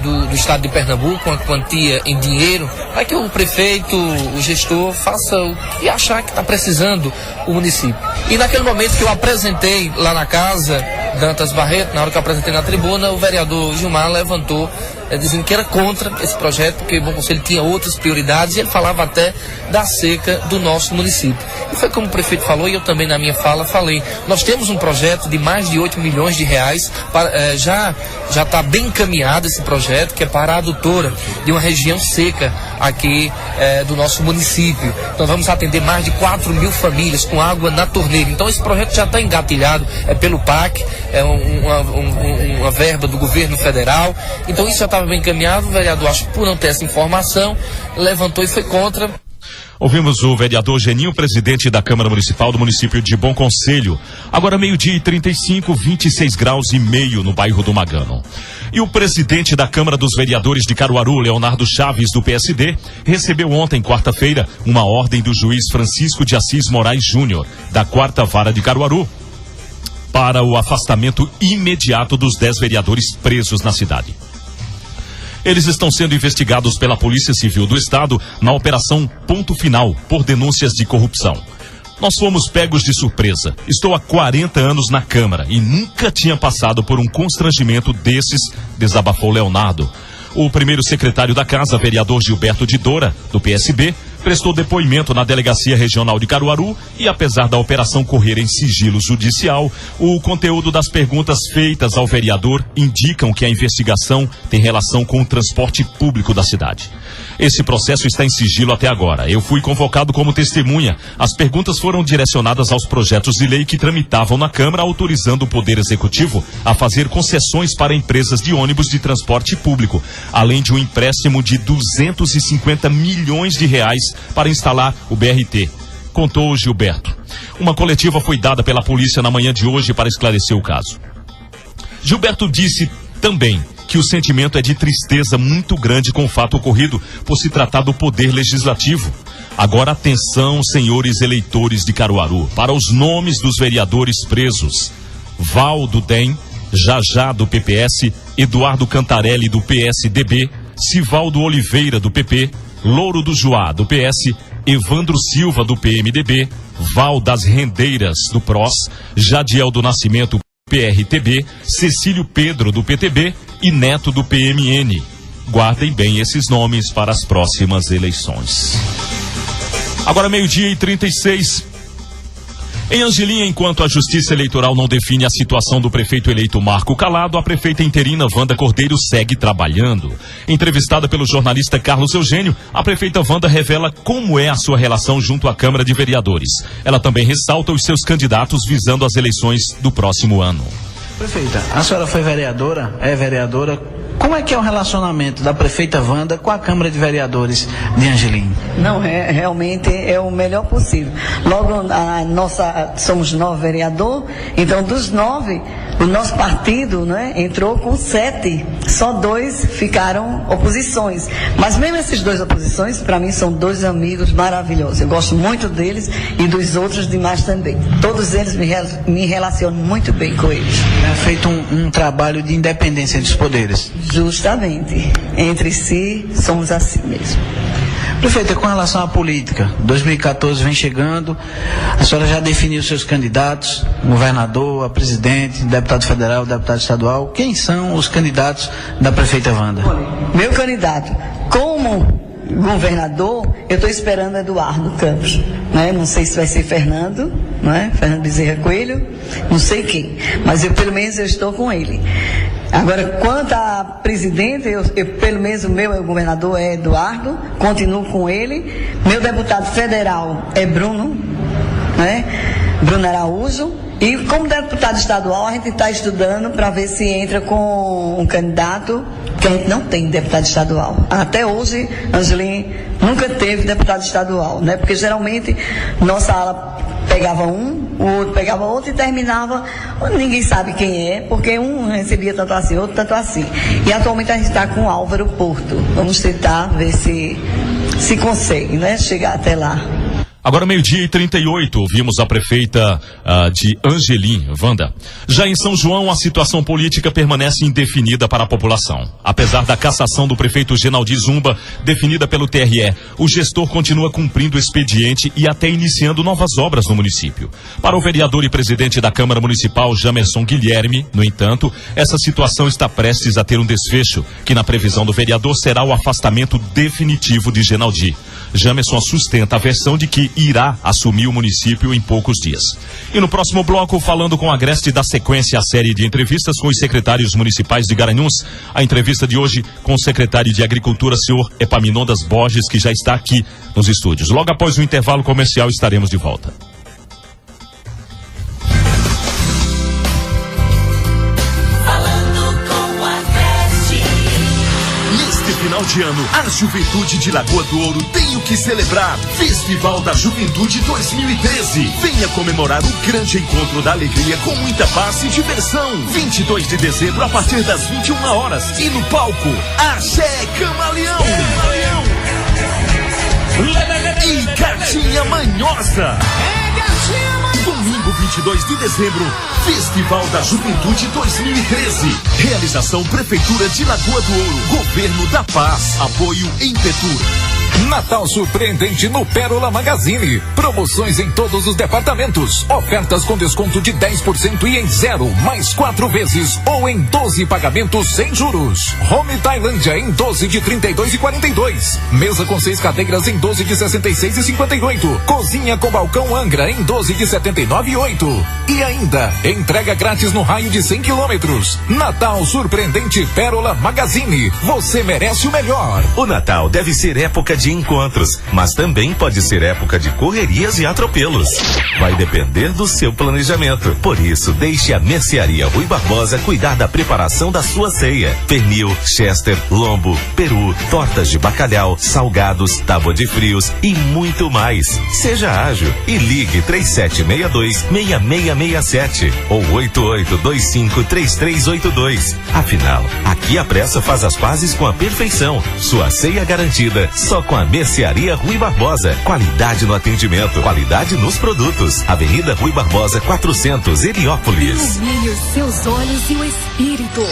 Speaker 19: do estado de Pernambuco uma quantia em dinheiro para que o prefeito, o gestor, faça o que achar que está precisando o município. E naquele momento que eu apresentei lá na casa Dantas Barreto, na hora que eu apresentei na tribuna, o vereador Gilmar levantou dizendo que era contra esse projeto, porque o Bom Conselho tinha outras prioridades e ele falava até da seca do nosso município. E foi como o prefeito falou, e eu também na minha fala falei, nós temos um projeto de mais de 8 milhões de reais, já está bem encaminhado esse projeto, que é para a adutora de uma região seca aqui do nosso município. Então vamos atender mais de 4 mil famílias com água na torneira. Então esse projeto já está engatilhado pelo PAC, uma verba do governo federal. Então isso já estava bem encaminhado. O vereador, acho que por não ter essa informação, levantou e foi contra.
Speaker 3: Ouvimos o vereador Geninho, presidente da Câmara Municipal do município de Bom Conselho. Agora 12:35, 26 graus e meio no bairro do Magano. E o presidente da Câmara dos Vereadores de Caruaru, Leonardo Chaves, do PSD, recebeu ontem, quarta-feira, uma ordem do juiz Francisco de Assis Moraes Júnior, da 4ª Vara de Caruaru, para o afastamento imediato dos 10 vereadores presos na cidade. Eles estão sendo investigados pela Polícia Civil do Estado na Operação Ponto Final, por denúncias de corrupção. Nós fomos pegos de surpresa. Estou há 40 anos na Câmara e nunca tinha passado por um constrangimento desses, desabafou Leonardo. O primeiro secretário da Casa, vereador Gilberto de Dora, do PSB, prestou depoimento na Delegacia Regional de Caruaru e, apesar da operação correr em sigilo judicial, o conteúdo das perguntas feitas ao vereador indicam que a investigação tem relação com o transporte público da cidade. Esse processo está em sigilo até agora. Eu fui convocado como testemunha. As perguntas foram direcionadas aos projetos de lei que tramitavam na Câmara, autorizando o Poder Executivo a fazer concessões para empresas de ônibus de transporte público, além de um empréstimo de 250 milhões de reais para instalar o BRT, contou Gilberto. Uma coletiva foi dada pela polícia na manhã de hoje para esclarecer o caso. Gilberto disse também que o sentimento é de tristeza muito grande com o fato ocorrido, por se tratar do Poder Legislativo. Agora atenção, senhores eleitores de Caruaru, para os nomes dos vereadores presos: Valdo DEM, Jajá do PPS, Eduardo Cantarelli do PSDB, Sivaldo Oliveira do PP, Louro do Joá do PS, Evandro Silva do PMDB, Val das Rendeiras do PROS, Jadiel do Nascimento PRTB, Cecílio Pedro do PTB e Neto do PMN. Guardem bem esses nomes para as próximas eleições. Agora 12:36. Em Angelim, enquanto a Justiça Eleitoral não define a situação do prefeito eleito Marco Calado, a prefeita interina Wanda Cordeiro segue trabalhando. Entrevistada pelo jornalista Carlos Eugênio, a prefeita Wanda revela como é a sua relação junto à Câmara de Vereadores. Ela também ressalta os seus candidatos visando as eleições do próximo ano.
Speaker 13: Prefeita, a senhora foi vereadora, é vereadora. Como é que é o relacionamento da prefeita Wanda com a Câmara de Vereadores de Angelim?
Speaker 20: Não, realmente é o melhor possível. Logo, somos 9 vereadores, então dos 9, o nosso partido, né, entrou com 7, só 2 ficaram oposições. Mas mesmo esses 2 oposições, para mim, são 2 amigos maravilhosos. Eu gosto muito deles e dos outros demais também. Todos eles me relacionam muito bem com eles.
Speaker 13: É feito um trabalho de independência dos poderes.
Speaker 20: Justamente. Entre si, somos assim mesmo.
Speaker 13: Prefeita, com relação à política, 2014 vem chegando, a senhora já definiu seus candidatos, governador, a presidente, deputado federal, deputado estadual. Quem são os candidatos da prefeita Wanda?
Speaker 20: Meu candidato, como governador, eu estou esperando Eduardo Campos, né? Não sei se vai ser Fernando, né? Fernando Bezerra Coelho, não sei quem, mas pelo menos eu estou com ele. Agora, quanto a presidente, pelo menos o meu governador é Eduardo, continuo com ele. Meu deputado federal é Bruno, né? Bruno Araújo. E como deputado estadual, a gente está estudando para ver se entra com um candidato, que a gente não tem deputado estadual. Até hoje, Angelim nunca teve deputado estadual, né? Porque geralmente nossa ala pegava um, o outro pegava outro e terminava, ninguém sabe quem é, porque um recebia tanto assim, outro tanto assim. E atualmente a gente está com o Álvaro Porto. Vamos tentar ver se consegue, né? Chegar até lá.
Speaker 3: Agora 12:38, ouvimos a prefeita de Angelim, Wanda. Já em São João, a situação política permanece indefinida para a população. Apesar da cassação do prefeito Genaldi Zumba, definida pelo TRE, o gestor continua cumprindo o expediente e até iniciando novas obras no município. Para o vereador e presidente da Câmara Municipal, Jamerson Guilherme, no entanto, essa situação está prestes a ter um desfecho, que na previsão do vereador será o afastamento definitivo de Genaldi. Jamerson sustenta a versão de que irá assumir o município em poucos dias. E no próximo bloco, falando com a Agreste, dá sequência à série de entrevistas com os secretários municipais de Garanhuns. A entrevista de hoje com o secretário de Agricultura, senhor Epaminondas Borges, que já está aqui nos estúdios. Logo após o intervalo comercial, estaremos de volta.
Speaker 5: Final de ano, a Juventude de Lagoa do Ouro tem o que celebrar. Festival da Juventude 2013. Venha comemorar o grande encontro da alegria com muita paz e diversão. 22 de dezembro, a partir das 21 horas. E no palco, Axé Camaleão. E Gatinha Manhosa. Domingo 22 de dezembro, Festival da Juventude 2013. Realização Prefeitura de Lagoa do Ouro, Governo da Paz, apoio Impetur.
Speaker 14: Natal surpreendente no Pérola Magazine. Promoções em todos os departamentos. Ofertas com desconto de 10% e em 0, mais 4 vezes ou em 12 pagamentos sem juros. Home Tailândia em 12 de 32,42. Mesa com 6 cadeiras em 12 de 66,58. Cozinha com balcão Angra em 12 de 79,8. E ainda, entrega grátis no raio de 100 quilômetros. Natal surpreendente Pérola Magazine. Você merece o melhor.
Speaker 6: O Natal deve ser época de encontros, mas também pode ser época de correrias e atropelos. Vai depender do seu planejamento. Por isso, deixe a Mercearia Rui Barbosa cuidar da preparação da sua ceia. Pernil, chester, lombo, peru, tortas de bacalhau, salgados, tábua de frios e muito mais. Seja ágil e ligue 3762-6667 ou 8825-3382. Afinal, aqui a pressa faz as pazes com a perfeição. Sua ceia garantida só com a Mercearia Rui Barbosa. Qualidade no atendimento, qualidade nos produtos. Avenida Rui Barbosa 400, Heliópolis.
Speaker 2: Ilumine os seus olhos e o espírito.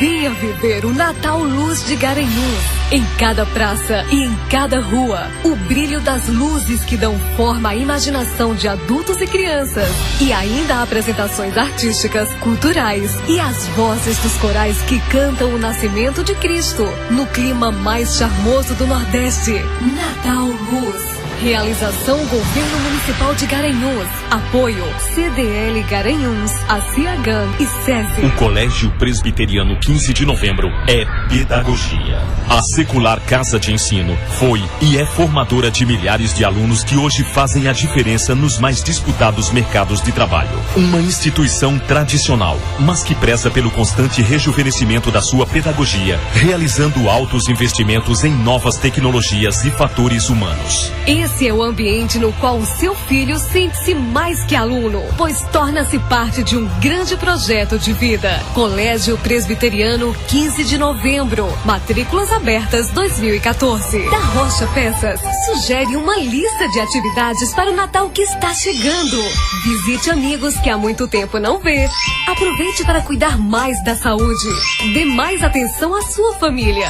Speaker 2: Venha viver o Natal Luz de Garanhuns. Em cada praça e em cada rua, o brilho das luzes que dão forma à imaginação de adultos e crianças. E ainda apresentações artísticas, culturais e as vozes dos corais que cantam o nascimento de Cristo. No clima mais charmoso do Nordeste. Natal Luz. Realização Governo Municipal de Garanhuns. Apoio CDL Garanhuns, ACIAGAN e SESI.
Speaker 3: O Colégio Presbiteriano 15 de Novembro é pedagogia. A secular Casa de Ensino foi e é formadora de milhares de alunos que hoje fazem a diferença nos mais disputados mercados de trabalho. Uma instituição tradicional, mas que preza pelo constante rejuvenescimento da sua pedagogia, realizando altos investimentos em novas tecnologias e fatores humanos.
Speaker 2: Esse é o ambiente no qual o seu filho sente-se mais que aluno, pois torna-se parte de um grande projeto de vida. Colégio Presbiteriano 15 de Novembro. Matrículas abertas 2014. Da Rocha Peças sugere uma lista de atividades para o Natal que está chegando. Visite amigos que há muito tempo não vê. Aproveite para cuidar mais da saúde. Dê mais atenção à sua família.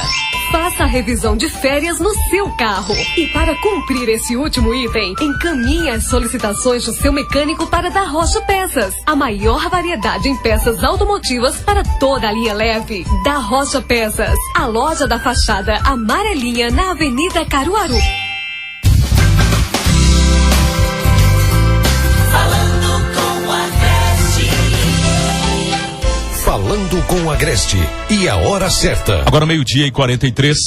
Speaker 2: Faça a revisão de férias no seu carro. E para cumprir esse último item, encaminhe as solicitações do seu mecânico para Da Rocha Peças. A maior variedade em peças automotivas para toda a linha leve. Da Rocha Peças. A loja da fachada amarelinha na Avenida Caruaru.
Speaker 1: Falando com a Agreste. E a hora certa.
Speaker 3: Agora 12:43,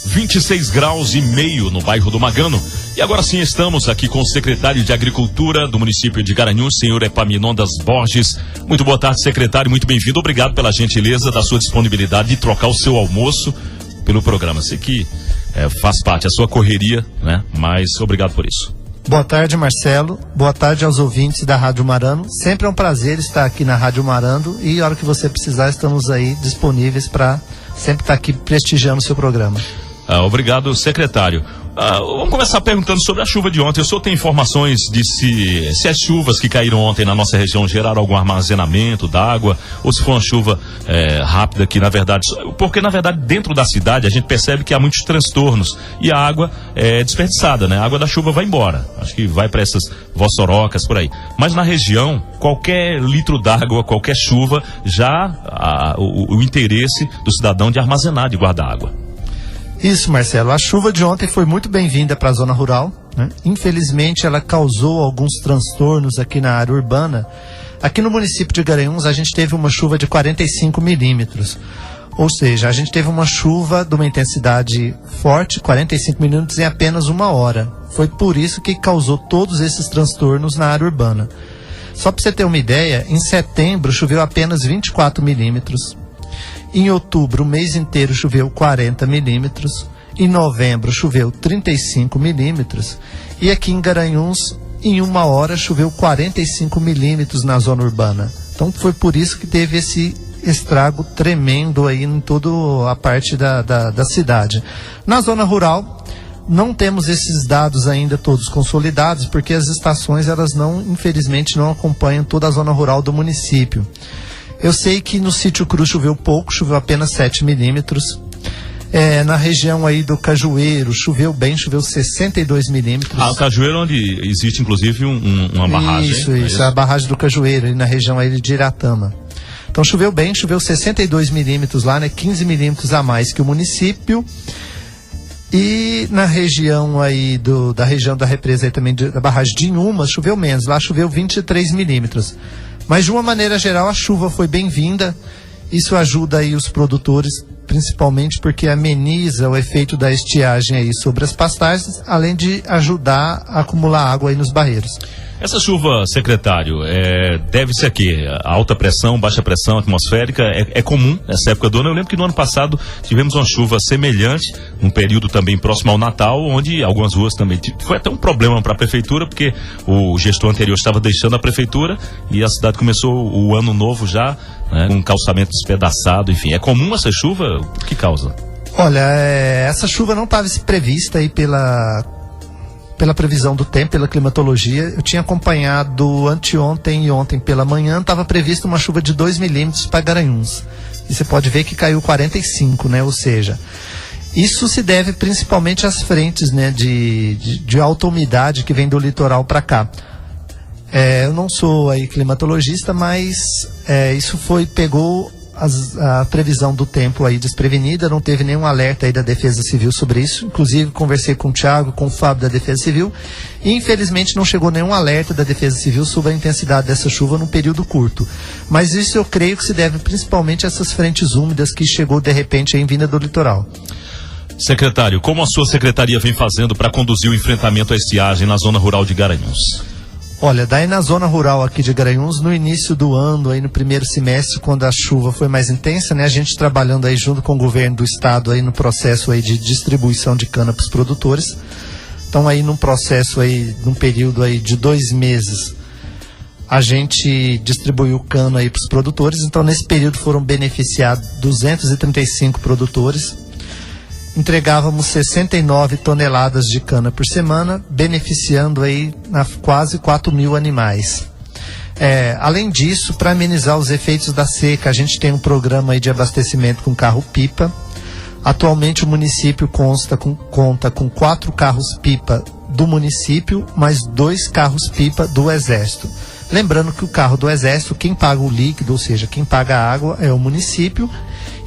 Speaker 3: 26 graus e meio no bairro do Magano. E agora sim estamos aqui com o secretário de Agricultura do município de Garanhuns, senhor Epaminondas Borges. Muito boa tarde, secretário, muito bem-vindo. Obrigado pela gentileza da sua disponibilidade de trocar o seu almoço pelo programa. Sei que faz parte da sua correria, né? Mas obrigado por isso.
Speaker 21: Boa tarde, Marcelo. Boa tarde aos ouvintes da Rádio Marano. Sempre é um prazer estar aqui na Rádio Marano e a hora que você precisar, estamos aí disponíveis para sempre estar aqui prestigiando o seu programa.
Speaker 3: Obrigado, secretário. Vamos começar perguntando sobre a chuva de ontem. O senhor tem informações de se as chuvas que caíram ontem na nossa região geraram algum armazenamento d'água, ou se foi uma chuva rápida que, na verdade, porque na verdade dentro da cidade a gente percebe que há muitos transtornos e a água é desperdiçada, né? A água da chuva vai embora, acho que vai para essas Vossorocas, por aí. Mas na região, qualquer litro d'água, qualquer chuva, já o interesse do cidadão de armazenar, de guardar água.
Speaker 21: Isso, Marcelo. A chuva de ontem foi muito bem-vinda para a zona rural, né? Infelizmente, ela causou alguns transtornos aqui na área urbana. Aqui no município de Garanhuns, a gente teve uma chuva de 45 milímetros. Ou seja, a gente teve uma chuva de uma intensidade forte, 45 milímetros em apenas uma hora. Foi por isso que causou todos esses transtornos na área urbana. Só para você ter uma ideia, em setembro choveu apenas 24 milímetros. Em outubro, o mês inteiro choveu 40 milímetros. Em novembro, choveu 35 milímetros. E aqui em Garanhuns, em uma hora, choveu 45 milímetros na zona urbana. Então, foi por isso que teve esse estrago tremendo aí em toda a parte da cidade. Na zona rural, não temos esses dados ainda todos consolidados, porque as estações, elas infelizmente, não acompanham toda a zona rural do município. Eu sei que no Sítio Cruz choveu pouco, choveu apenas 7 milímetros. Na região aí do Cajueiro, choveu bem, choveu 62 milímetros.
Speaker 3: O Cajueiro onde existe inclusive uma barragem.
Speaker 21: Isso, a barragem do Cajueiro, na região aí de Iratama. Então choveu bem, choveu 62 milímetros lá, né? 15 milímetros a mais que o município. E na região aí da região da represa aí também da barragem de Inhumas, choveu menos, lá choveu 23 milímetros. Mas de uma maneira geral a chuva foi bem-vinda. Isso ajuda aí os produtores, principalmente porque ameniza o efeito da estiagem aí sobre as pastagens, além de ajudar a acumular água aí nos barreiros.
Speaker 3: Essa chuva, secretário, deve-se a quê? Alta pressão, baixa pressão atmosférica, é comum nessa época do ano. Eu lembro que no ano passado tivemos uma chuva semelhante, num período também próximo ao Natal, onde algumas ruas também... Foi até um problema para a prefeitura, porque o gestor anterior estava deixando a prefeitura e a cidade começou o ano novo já, né, com um calçamento despedaçado, enfim. É comum essa chuva? O que causa?
Speaker 21: Olha, essa chuva não estava prevista aí pela previsão do tempo, pela climatologia. Eu tinha acompanhado anteontem e ontem pela manhã, estava prevista uma chuva de 2 milímetros para Garanhuns. E você pode ver que caiu 45, né? Ou seja, isso se deve principalmente às frentes, né, de alta umidade que vem do litoral para cá. Eu não sou aí climatologista, mas isso pegou a previsão do tempo aí desprevenida, não teve nenhum alerta aí da Defesa Civil sobre isso. Inclusive conversei com o Thiago, com o Fábio da Defesa Civil, e infelizmente não chegou nenhum alerta da Defesa Civil sobre a intensidade dessa chuva num período curto. Mas isso eu creio que se deve principalmente a essas frentes úmidas que chegou de repente aí em vinda do litoral.
Speaker 3: Secretário, como a sua secretaria vem fazendo para conduzir o enfrentamento à estiagem na zona rural de Garanhuns?
Speaker 21: Olha, daí na zona rural aqui de Garanhuns, no início do ano, aí no primeiro semestre, quando a chuva foi mais intensa, né, a gente trabalhando aí junto com o governo do estado aí no processo aí de distribuição de cana para os produtores. Então aí num processo aí, num período aí de 2 meses, a gente distribuiu cana aí para os produtores. Então nesse período foram beneficiados 235 produtores. Entregávamos 69 toneladas de cana por semana, beneficiando aí quase 4 mil animais. Além disso, para amenizar os efeitos da seca, a gente tem um programa aí de abastecimento com carro-pipa. Atualmente o município conta com 4 carros-pipa do município, mais 2 carros-pipa do Exército. Lembrando que o carro do Exército, quem paga o líquido, ou seja, quem paga a água é o município,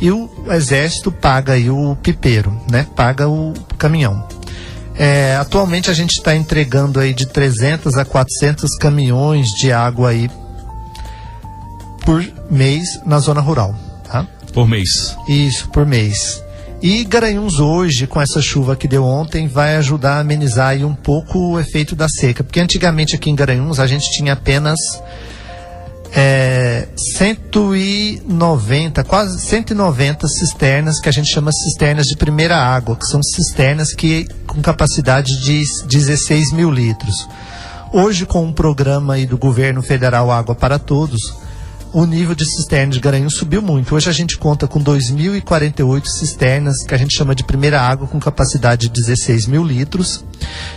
Speaker 21: e o Exército paga aí o pipeiro, né? Paga o caminhão. Atualmente a gente está entregando aí de 300 a 400 caminhões de água aí por mês na zona rural, tá?
Speaker 3: Por mês?
Speaker 21: Isso, por mês. E Garanhuns hoje, com essa chuva que deu ontem, vai ajudar a amenizar aí um pouco o efeito da seca, porque antigamente aqui em Garanhuns a gente tinha apenas quase 190 cisternas, que a gente chama cisternas de primeira água, que são cisternas com capacidade de 16 mil litros. Hoje, com um programa aí do governo federal Água para Todos, o nível de cisternas de Garanhuns subiu muito. Hoje a gente conta com 2.048 cisternas, que a gente chama de primeira água, com capacidade de 16 mil litros.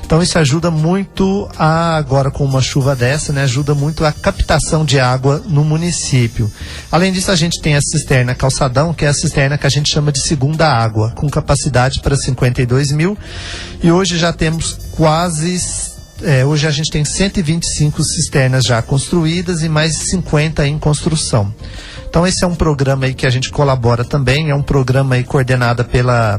Speaker 21: Então isso ajuda muito, agora com uma chuva dessa, né, ajuda muito a captação de água no município. Além disso, a gente tem a cisterna Calçadão, que é a cisterna que a gente chama de segunda água, com capacidade para 52 mil. E hoje já temos hoje a gente tem 125 cisternas já construídas e mais 50 em construção. Então esse é um programa aí que a gente colabora também, é um programa aí coordenado pela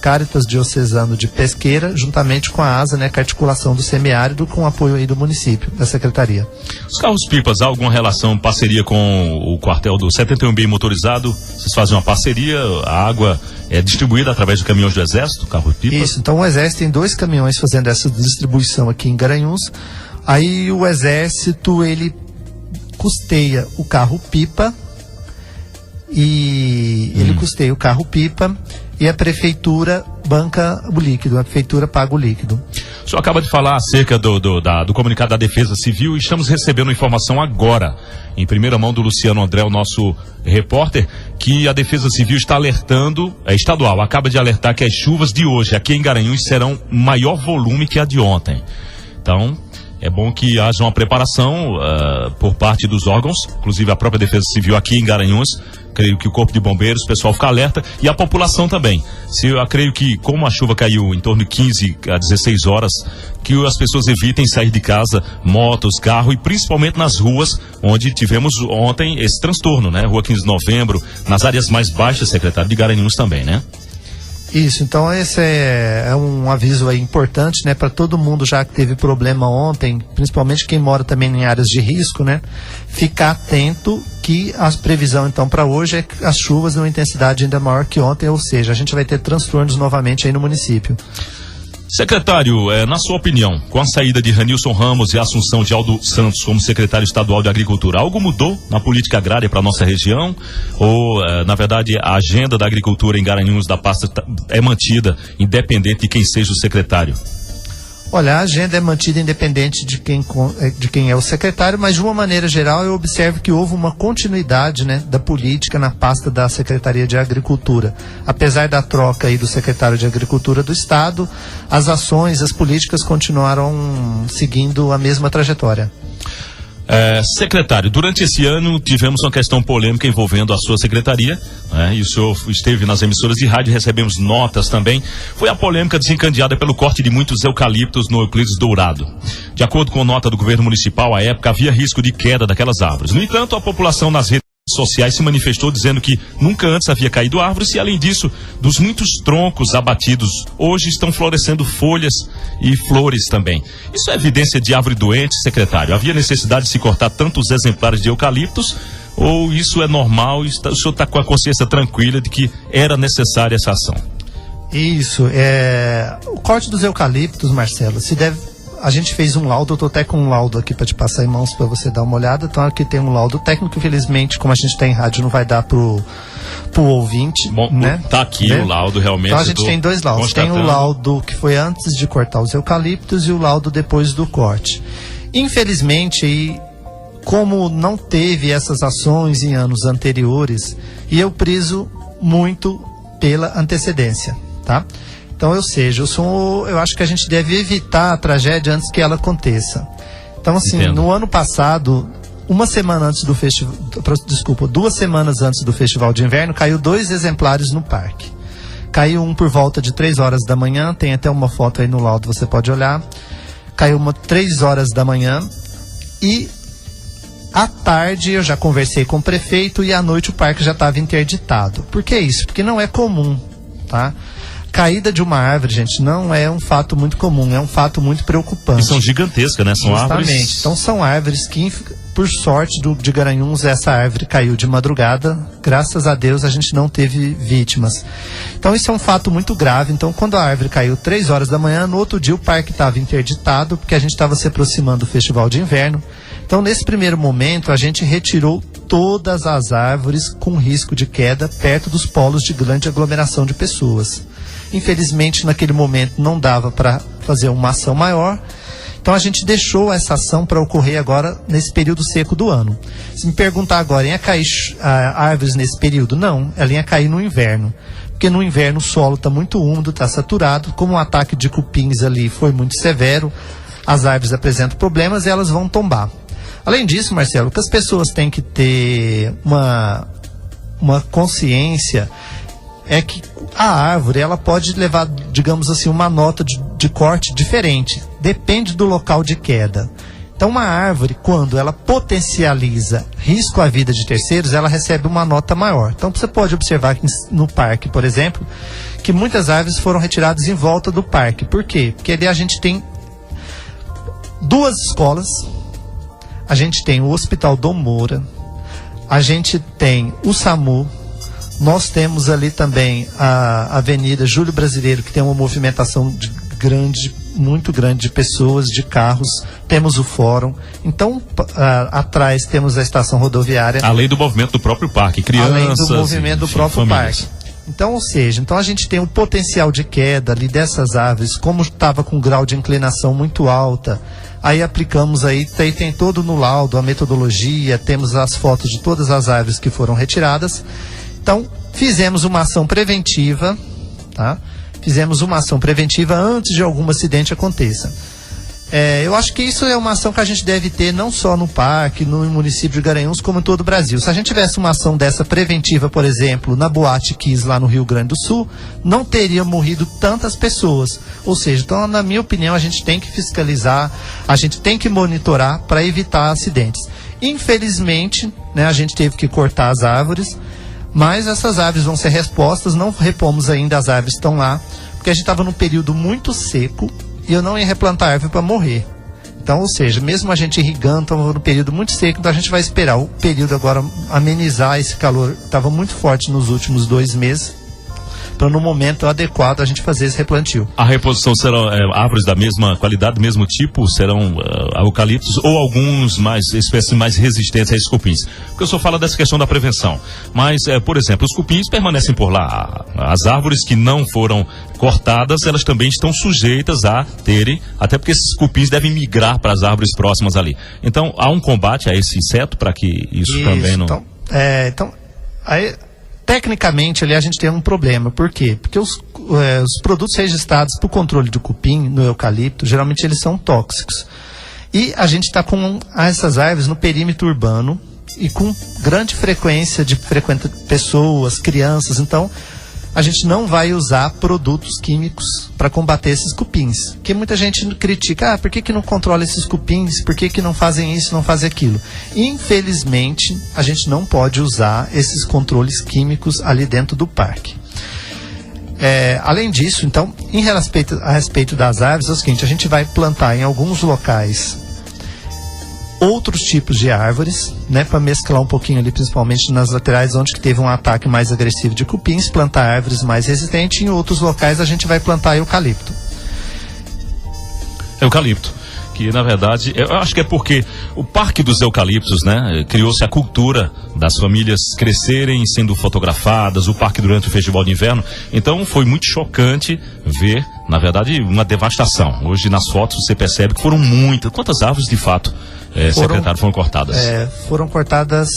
Speaker 21: Caritas Diocesano de Pesqueira, juntamente com a ASA, né, com a articulação do semiárido, com o apoio aí do município, da secretaria.
Speaker 3: Os carros-pipas, há alguma relação, parceria com o quartel do 71B motorizado? Vocês fazem uma parceria, a água é distribuída através de caminhões do Exército, carro-pipa?
Speaker 21: Isso, então o Exército tem 2 caminhões fazendo essa distribuição aqui em Garanhuns. Aí o Exército, ele custeia o carro-pipa e ele custeia o carro-pipa e a prefeitura banca o líquido, a prefeitura paga o líquido.
Speaker 3: O senhor acaba de falar acerca do comunicado da Defesa Civil e estamos recebendo informação agora, em primeira mão do Luciano André, o nosso repórter, que a Defesa Civil está alertando, estadual, acaba de alertar que as chuvas de hoje aqui em Garanhuns serão maior volume que a de ontem. Então, É bom que haja uma preparação por parte dos órgãos, inclusive a própria Defesa Civil aqui em Garanhuns. Creio que o Corpo de Bombeiros, o pessoal fica alerta, e a população também. Eu creio que, como a chuva caiu em torno de 15 a 16 horas, que as pessoas evitem sair de casa, motos, carro, e principalmente nas ruas, onde tivemos ontem esse transtorno, né? Rua 15 de Novembro, nas áreas mais baixas, secretário, de Garanhuns também, né?
Speaker 21: Isso, então esse é um aviso aí importante, né, para todo mundo, já que teve problema ontem, principalmente quem mora também em áreas de risco, né, ficar atento que a previsão então para hoje é que as chuvas numa intensidade ainda maior que ontem, ou seja, a gente vai ter transtornos novamente aí no município.
Speaker 3: Secretário, na sua opinião, com a saída de Ranilson Ramos e a assunção de Aldo Santos como secretário estadual de Agricultura, algo mudou na política agrária para a nossa região? Ou, na verdade, a agenda da agricultura em Garanhuns da pasta é mantida, independente de quem seja o secretário?
Speaker 21: Olha, a agenda é mantida independente de quem é o secretário, mas de uma maneira geral eu observo que houve uma continuidade, né, da política na pasta da Secretaria de Agricultura. Apesar da troca aí do secretário de Agricultura do Estado, as ações, as políticas continuaram seguindo a mesma trajetória.
Speaker 3: Secretário, durante esse ano tivemos uma questão polêmica envolvendo a sua secretaria, né? E o senhor esteve nas emissoras de rádio, recebemos notas também. Foi a polêmica desencadeada pelo corte de muitos eucaliptos no Euclides Dourado. De acordo com a nota do governo municipal, à época havia risco de queda daquelas árvores. No entanto, a população nas redes sociais se manifestou dizendo que nunca antes havia caído árvores e, além disso, dos muitos troncos abatidos, hoje estão florescendo folhas e flores também. Isso é evidência de árvore doente, secretário? Havia necessidade de se cortar tantos exemplares de eucaliptos ou isso é normal e o senhor está com a consciência tranquila de que era necessária essa ação?
Speaker 21: Isso, o corte dos eucaliptos, Marcelo, a gente fez um laudo, eu tô até com um laudo aqui para te passar em mãos para você dar uma olhada. Então aqui tem um laudo técnico, infelizmente, como a gente tem rádio, não vai dar pro ouvinte.
Speaker 3: Bom,
Speaker 21: né?
Speaker 3: Tá aqui o laudo, realmente.
Speaker 21: Então a gente tem dois laudos. Tem o laudo que foi antes de cortar os eucaliptos e o laudo depois do corte. Infelizmente, como não teve essas ações em anos anteriores, e eu priso muito pela antecedência, tá? Então, ou seja, eu acho que a gente deve evitar a tragédia antes que ela aconteça. Então, assim, no ano passado, 2 semanas antes do Festival de Inverno, caiu 2 exemplares no parque. Caiu um por volta de 3 horas da manhã, tem até uma foto aí no laudo, você pode olhar. Caiu 3 horas da manhã e à tarde eu já conversei com o prefeito e à noite o parque já estava interditado. Por que isso? Porque não é comum, tá? Caída de uma árvore, gente, não é um fato muito comum, é um fato muito preocupante.
Speaker 3: E são gigantescas, né? São
Speaker 21: Justamente.
Speaker 3: Árvores...
Speaker 21: Então são árvores que, por sorte de Garanhuns, essa árvore caiu de madrugada. Graças a Deus a gente não teve vítimas. Então isso é um fato muito grave. Então quando a árvore caiu 3 horas da manhã, no outro dia o parque estava interditado, porque a gente estava se aproximando do Festival de Inverno. Então nesse primeiro momento a gente retirou todas as árvores com risco de queda perto dos polos de grande aglomeração de pessoas. Infelizmente, naquele momento não dava para fazer uma ação maior, então a gente deixou essa ação para ocorrer agora nesse período seco do ano. Se me perguntar agora, ia cair árvores nesse período? Não, ela ia cair no inverno, porque no inverno o solo está muito úmido, está saturado, como o ataque de cupins ali foi muito severo, as árvores apresentam problemas e elas vão tombar. Além disso, Marcelo, o que as pessoas têm que ter uma consciência é que a árvore, ela pode levar, digamos assim, uma nota de corte diferente. Depende do local de queda. Então, uma árvore, quando ela potencializa risco à vida de terceiros, ela recebe uma nota maior. Então, você pode observar aqui no parque, por exemplo, que muitas árvores foram retiradas em volta do parque. Por quê? Porque ali a gente tem 2 escolas, a gente tem o Hospital Dom Moura, a gente tem o SAMU, nós temos ali também a Avenida Júlio Brasileiro, que tem uma movimentação muito grande de pessoas, de carros. Temos o fórum. Então, atrás temos a estação rodoviária.
Speaker 3: Além do movimento do próprio parque, crianças.
Speaker 21: Além do movimento do próprio
Speaker 3: famílias.
Speaker 21: parque. Então, ou seja, a gente tem um potencial de queda ali dessas árvores, como estava com um grau de inclinação muito alta. Aí aplicamos aí, tem todo no laudo a metodologia, temos as fotos de todas as árvores que foram retiradas. Então, fizemos uma ação preventiva, tá? Fizemos uma ação preventiva antes de algum acidente aconteça. Eu acho que isso é uma ação que a gente deve ter não só no parque, no município de Garanhuns, como em todo o Brasil. Se a gente tivesse uma ação dessa preventiva, por exemplo, na Boate Kiss lá no Rio Grande do Sul, não teria morrido tantas pessoas. Ou seja, então, na minha opinião, a gente tem que fiscalizar, a gente tem que monitorar para evitar acidentes. Infelizmente, né, a gente teve que cortar as árvores, mas essas árvores vão ser repostas, não repomos ainda, as árvores estão lá, porque a gente estava num período muito seco, e eu não ia replantar árvore para morrer. Então, ou seja, mesmo a gente irrigando, estava num período muito seco, então a gente vai esperar o período agora amenizar esse calor. Estava muito forte nos últimos 2 meses, para no momento adequado a gente fazer esse replantio.
Speaker 3: A reposição serão árvores da mesma qualidade, do mesmo tipo, serão eucaliptos ou alguns espécies mais resistentes a esses cupins? Porque o senhor fala dessa questão da prevenção, mas, por exemplo, os cupins permanecem por lá. As árvores que não foram cortadas, elas também estão sujeitas a terem, até porque esses cupins devem migrar para as árvores próximas ali. Então, há um combate a esse inseto para que isso também não...
Speaker 21: Tecnicamente, ali a gente tem um problema. Por quê? Porque os produtos registrados para o controle do cupim, no eucalipto, geralmente eles são tóxicos. E a gente está com essas árvores no perímetro urbano e com grande frequência de pessoas, crianças. Então, a gente não vai usar produtos químicos para combater esses cupins. Porque muita gente critica, por que não controla esses cupins? Por que não fazem isso, não fazem aquilo? Infelizmente, a gente não pode usar esses controles químicos ali dentro do parque. Além disso, então, a respeito das árvores, é o seguinte, a gente vai plantar em alguns locais outros tipos de árvores, né, para mesclar um pouquinho ali, principalmente nas laterais, onde que teve um ataque mais agressivo de cupins, plantar árvores mais resistentes. Em outros locais a gente vai plantar eucalipto.
Speaker 3: Eucalipto, que na verdade, eu acho que é porque o Parque dos Eucaliptos, né, criou-se a cultura das famílias crescerem sendo fotografadas, o parque durante o festival de inverno. Então foi muito chocante ver, na verdade, uma devastação. Hoje nas fotos você percebe que foram muitas. Quantas árvores de fato, secretário, foram cortadas?
Speaker 21: Foram cortadas,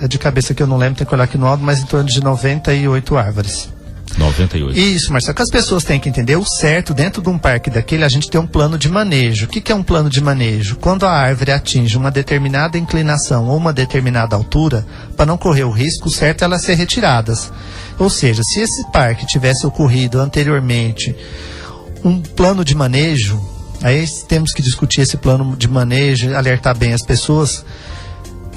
Speaker 21: de cabeça que eu não lembro, tem que olhar aqui no álbum, mas em torno de 98 árvores.
Speaker 3: 98.
Speaker 21: Isso, Marcelo, que as pessoas têm que entender o certo, dentro de um parque daquele, a gente tem um plano de manejo. O que é um plano de manejo? Quando a árvore atinge uma determinada inclinação ou uma determinada altura, para não correr o risco, o certo é elas ser retiradas. Ou seja, se esse parque tivesse ocorrido anteriormente um plano de manejo, aí temos que discutir esse plano de manejo, alertar bem as pessoas,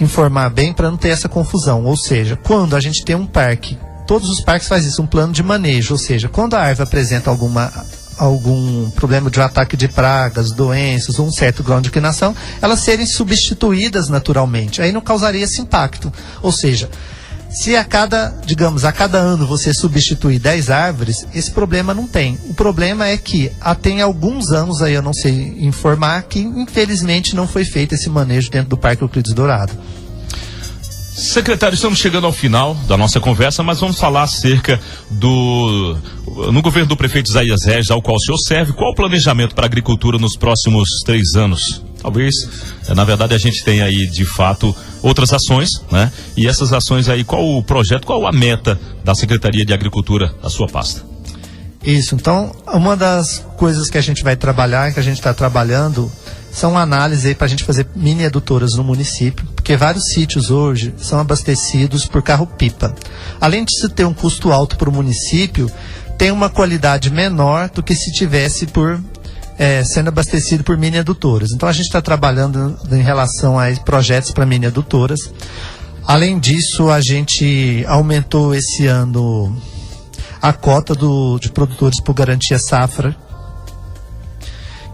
Speaker 21: informar bem para não ter essa confusão. Ou seja, quando a gente tem um parque, todos os parques fazem isso, um plano de manejo, ou seja, quando a árvore apresenta algum problema de um ataque de pragas, doenças, ou um certo grau de inclinação, elas serem substituídas naturalmente, aí não causaria esse impacto. Ou seja, se a cada ano você substituir 10 árvores, esse problema não tem. O problema é que tem alguns anos aí, eu não sei informar, que infelizmente não foi feito esse manejo dentro do Parque Euclides Dourado.
Speaker 3: Secretário, estamos chegando ao final da nossa conversa, mas vamos falar acerca no governo do prefeito Isaías Regis, ao qual o senhor serve, qual o planejamento para a agricultura nos próximos 3 anos? Talvez, na verdade, a gente tenha aí, de fato, outras ações, né? E essas ações aí, qual o projeto, qual a meta da Secretaria de Agricultura, da sua pasta?
Speaker 21: Isso, então, uma das coisas que a gente vai trabalhar, que a gente está trabalhando, são análises aí para a gente fazer mini adutoras no município, porque vários sítios hoje são abastecidos por carro-pipa. Além de se ter um custo alto para o município, tem uma qualidade menor do que se tivesse sendo abastecido por mini adutoras. Então a gente está trabalhando em relação a projetos para mini adutoras. Além disso, a gente aumentou esse ano a cota de produtores por garantia safra,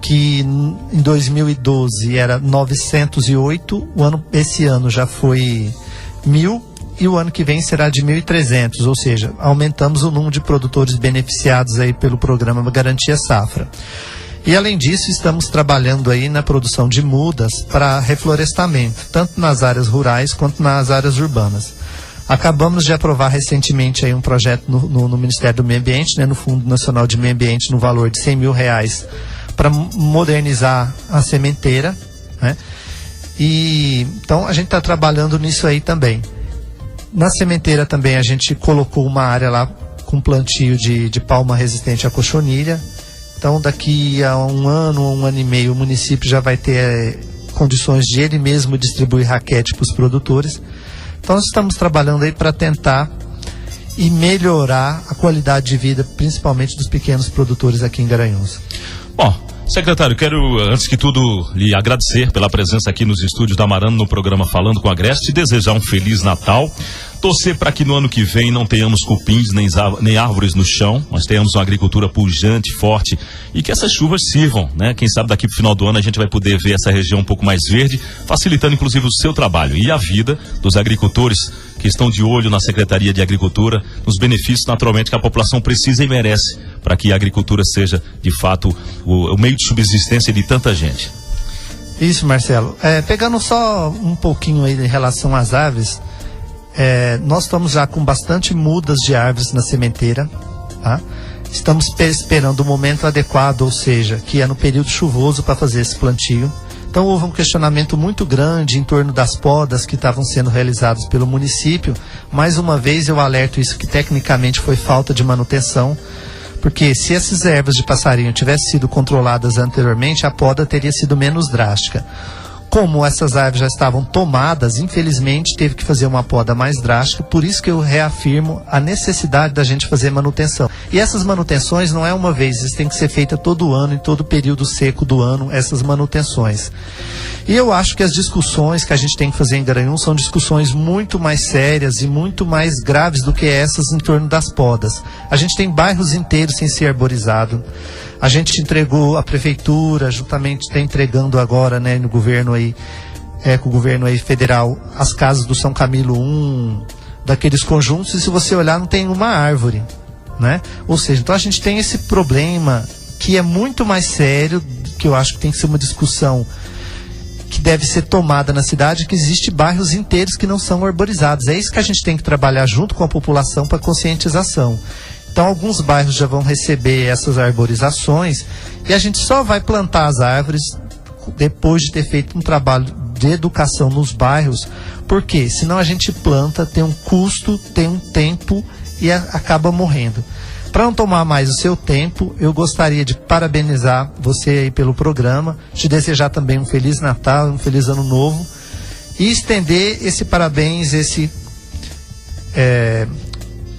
Speaker 21: que em 2012 era 908, esse ano já foi 1.000 e o ano que vem será de 1.300, ou seja, aumentamos o número de produtores beneficiados aí pelo programa Garantia Safra. E além disso, estamos trabalhando aí na produção de mudas para reflorestamento, tanto nas áreas rurais quanto nas áreas urbanas. Acabamos de aprovar recentemente aí um projeto no Ministério do Meio Ambiente, né, no Fundo Nacional de Meio Ambiente, no valor de R$100 mil, para modernizar a sementeira, né? E então a gente está trabalhando nisso aí também. Na sementeira também a gente colocou uma área lá com plantio de palma resistente à cochonilha, Então, daqui a um ano e meio, o município já vai ter condições de ele mesmo distribuir raquete para os produtores. Então, nós estamos trabalhando aí para tentar e melhorar a qualidade de vida, principalmente dos pequenos produtores aqui em Garanhuns.
Speaker 3: Bom, secretário, quero, antes que tudo, lhe agradecer pela presença aqui nos estúdios da Marano, no programa Falando com a Agreste, desejar um Feliz Natal, torcer para que no ano que vem não tenhamos cupins nem árvores no chão, mas tenhamos uma agricultura pujante, forte, e que essas chuvas sirvam, né? Quem sabe daqui pro final do ano a gente vai poder ver essa região um pouco mais verde, facilitando inclusive o seu trabalho e a vida dos agricultores que estão de olho na Secretaria de Agricultura, nos benefícios naturalmente que a população precisa e merece, para que a agricultura seja de fato o meio de subsistência de tanta gente.
Speaker 21: Isso, Marcelo. Pegando só um pouquinho aí em relação às aves, nós estamos já com bastante mudas de árvores na sementeira, tá? Estamos esperando o momento adequado, ou seja, que é no período chuvoso para fazer esse plantio. Então houve um questionamento muito grande em torno das podas que estavam sendo realizadas pelo município. Mais uma vez eu alerto isso que tecnicamente foi falta de manutenção, porque se essas ervas de passarinho tivessem sido controladas anteriormente, a poda teria sido menos drástica. Como essas árvores já estavam tomadas, infelizmente teve que fazer uma poda mais drástica, por isso que eu reafirmo a necessidade da gente fazer manutenção. E essas manutenções não é uma vez, isso tem que ser feita todo ano, em todo período seco do ano, essas manutenções. E eu acho que as discussões que a gente tem que fazer em Garanhuns são discussões muito mais sérias e muito mais graves do que essas em torno das podas. A gente tem bairros inteiros sem ser arborizado. A gente entregou, a prefeitura juntamente está entregando agora, né, no governo aí, com o governo aí federal, as casas do São Camilo 1, daqueles conjuntos, e se você olhar não tem uma árvore, né? Ou seja, então a gente tem esse problema que é muito mais sério, que eu acho que tem que ser uma discussão que deve ser tomada na cidade, que existe bairros inteiros que não são arborizados. É isso que a gente tem que trabalhar junto com a população para conscientização. Então alguns bairros já vão receber essas arborizações e a gente só vai plantar as árvores depois de ter feito um trabalho de educação nos bairros, porque senão a gente planta, tem um custo, tem um tempo e acaba morrendo. Para não tomar mais o seu tempo, eu gostaria de parabenizar você aí pelo programa, te desejar também um Feliz Natal, um Feliz Ano Novo e estender esse parabéns,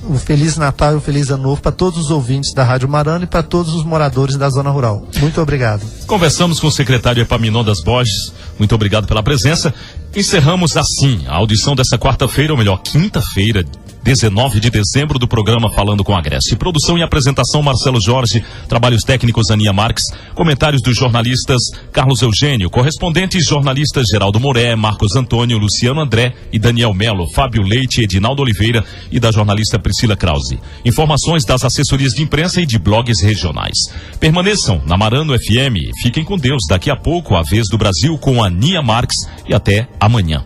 Speaker 21: o Feliz Natal e o Feliz Ano Novo para todos os ouvintes da Rádio Marano e para todos os moradores da Zona Rural. Muito obrigado.
Speaker 3: Conversamos com o secretário Epaminondas Borges. Muito obrigado pela presença. Encerramos assim a audição dessa quarta-feira, ou melhor, quinta-feira, 19 de dezembro, do programa Falando com a Agreste. Produção e apresentação Marcelo Jorge, trabalhos técnicos Aninha Marques, comentários dos jornalistas Carlos Eugênio, correspondentes jornalistas Geraldo Moré, Marcos Antônio, Luciano André e Daniel Melo, Fábio Leite, Edinaldo Oliveira e da jornalista Priscila Krause. Informações das assessorias de imprensa e de blogs regionais. Permaneçam na Marano FM, fiquem com Deus. Daqui a pouco, a Vez do Brasil com Aninha Marques e até amanhã.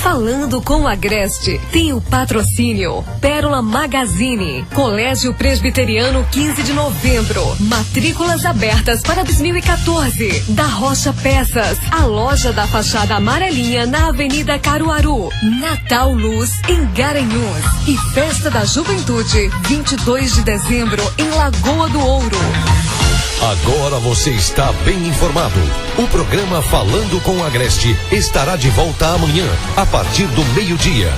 Speaker 2: Falando com a Agreste, tem o patrocínio Pérola Magazine, Colégio Presbiteriano 15 de Novembro, matrículas abertas para 2014, da Rocha Peças, a loja da fachada amarelinha na Avenida Caruaru, Natal Luz em Garanhuns e Festa da Juventude, 22 de dezembro em Lagoa do Ouro.
Speaker 1: Agora você está bem informado. O programa Falando com a Agreste estará de volta amanhã, a partir do meio-dia.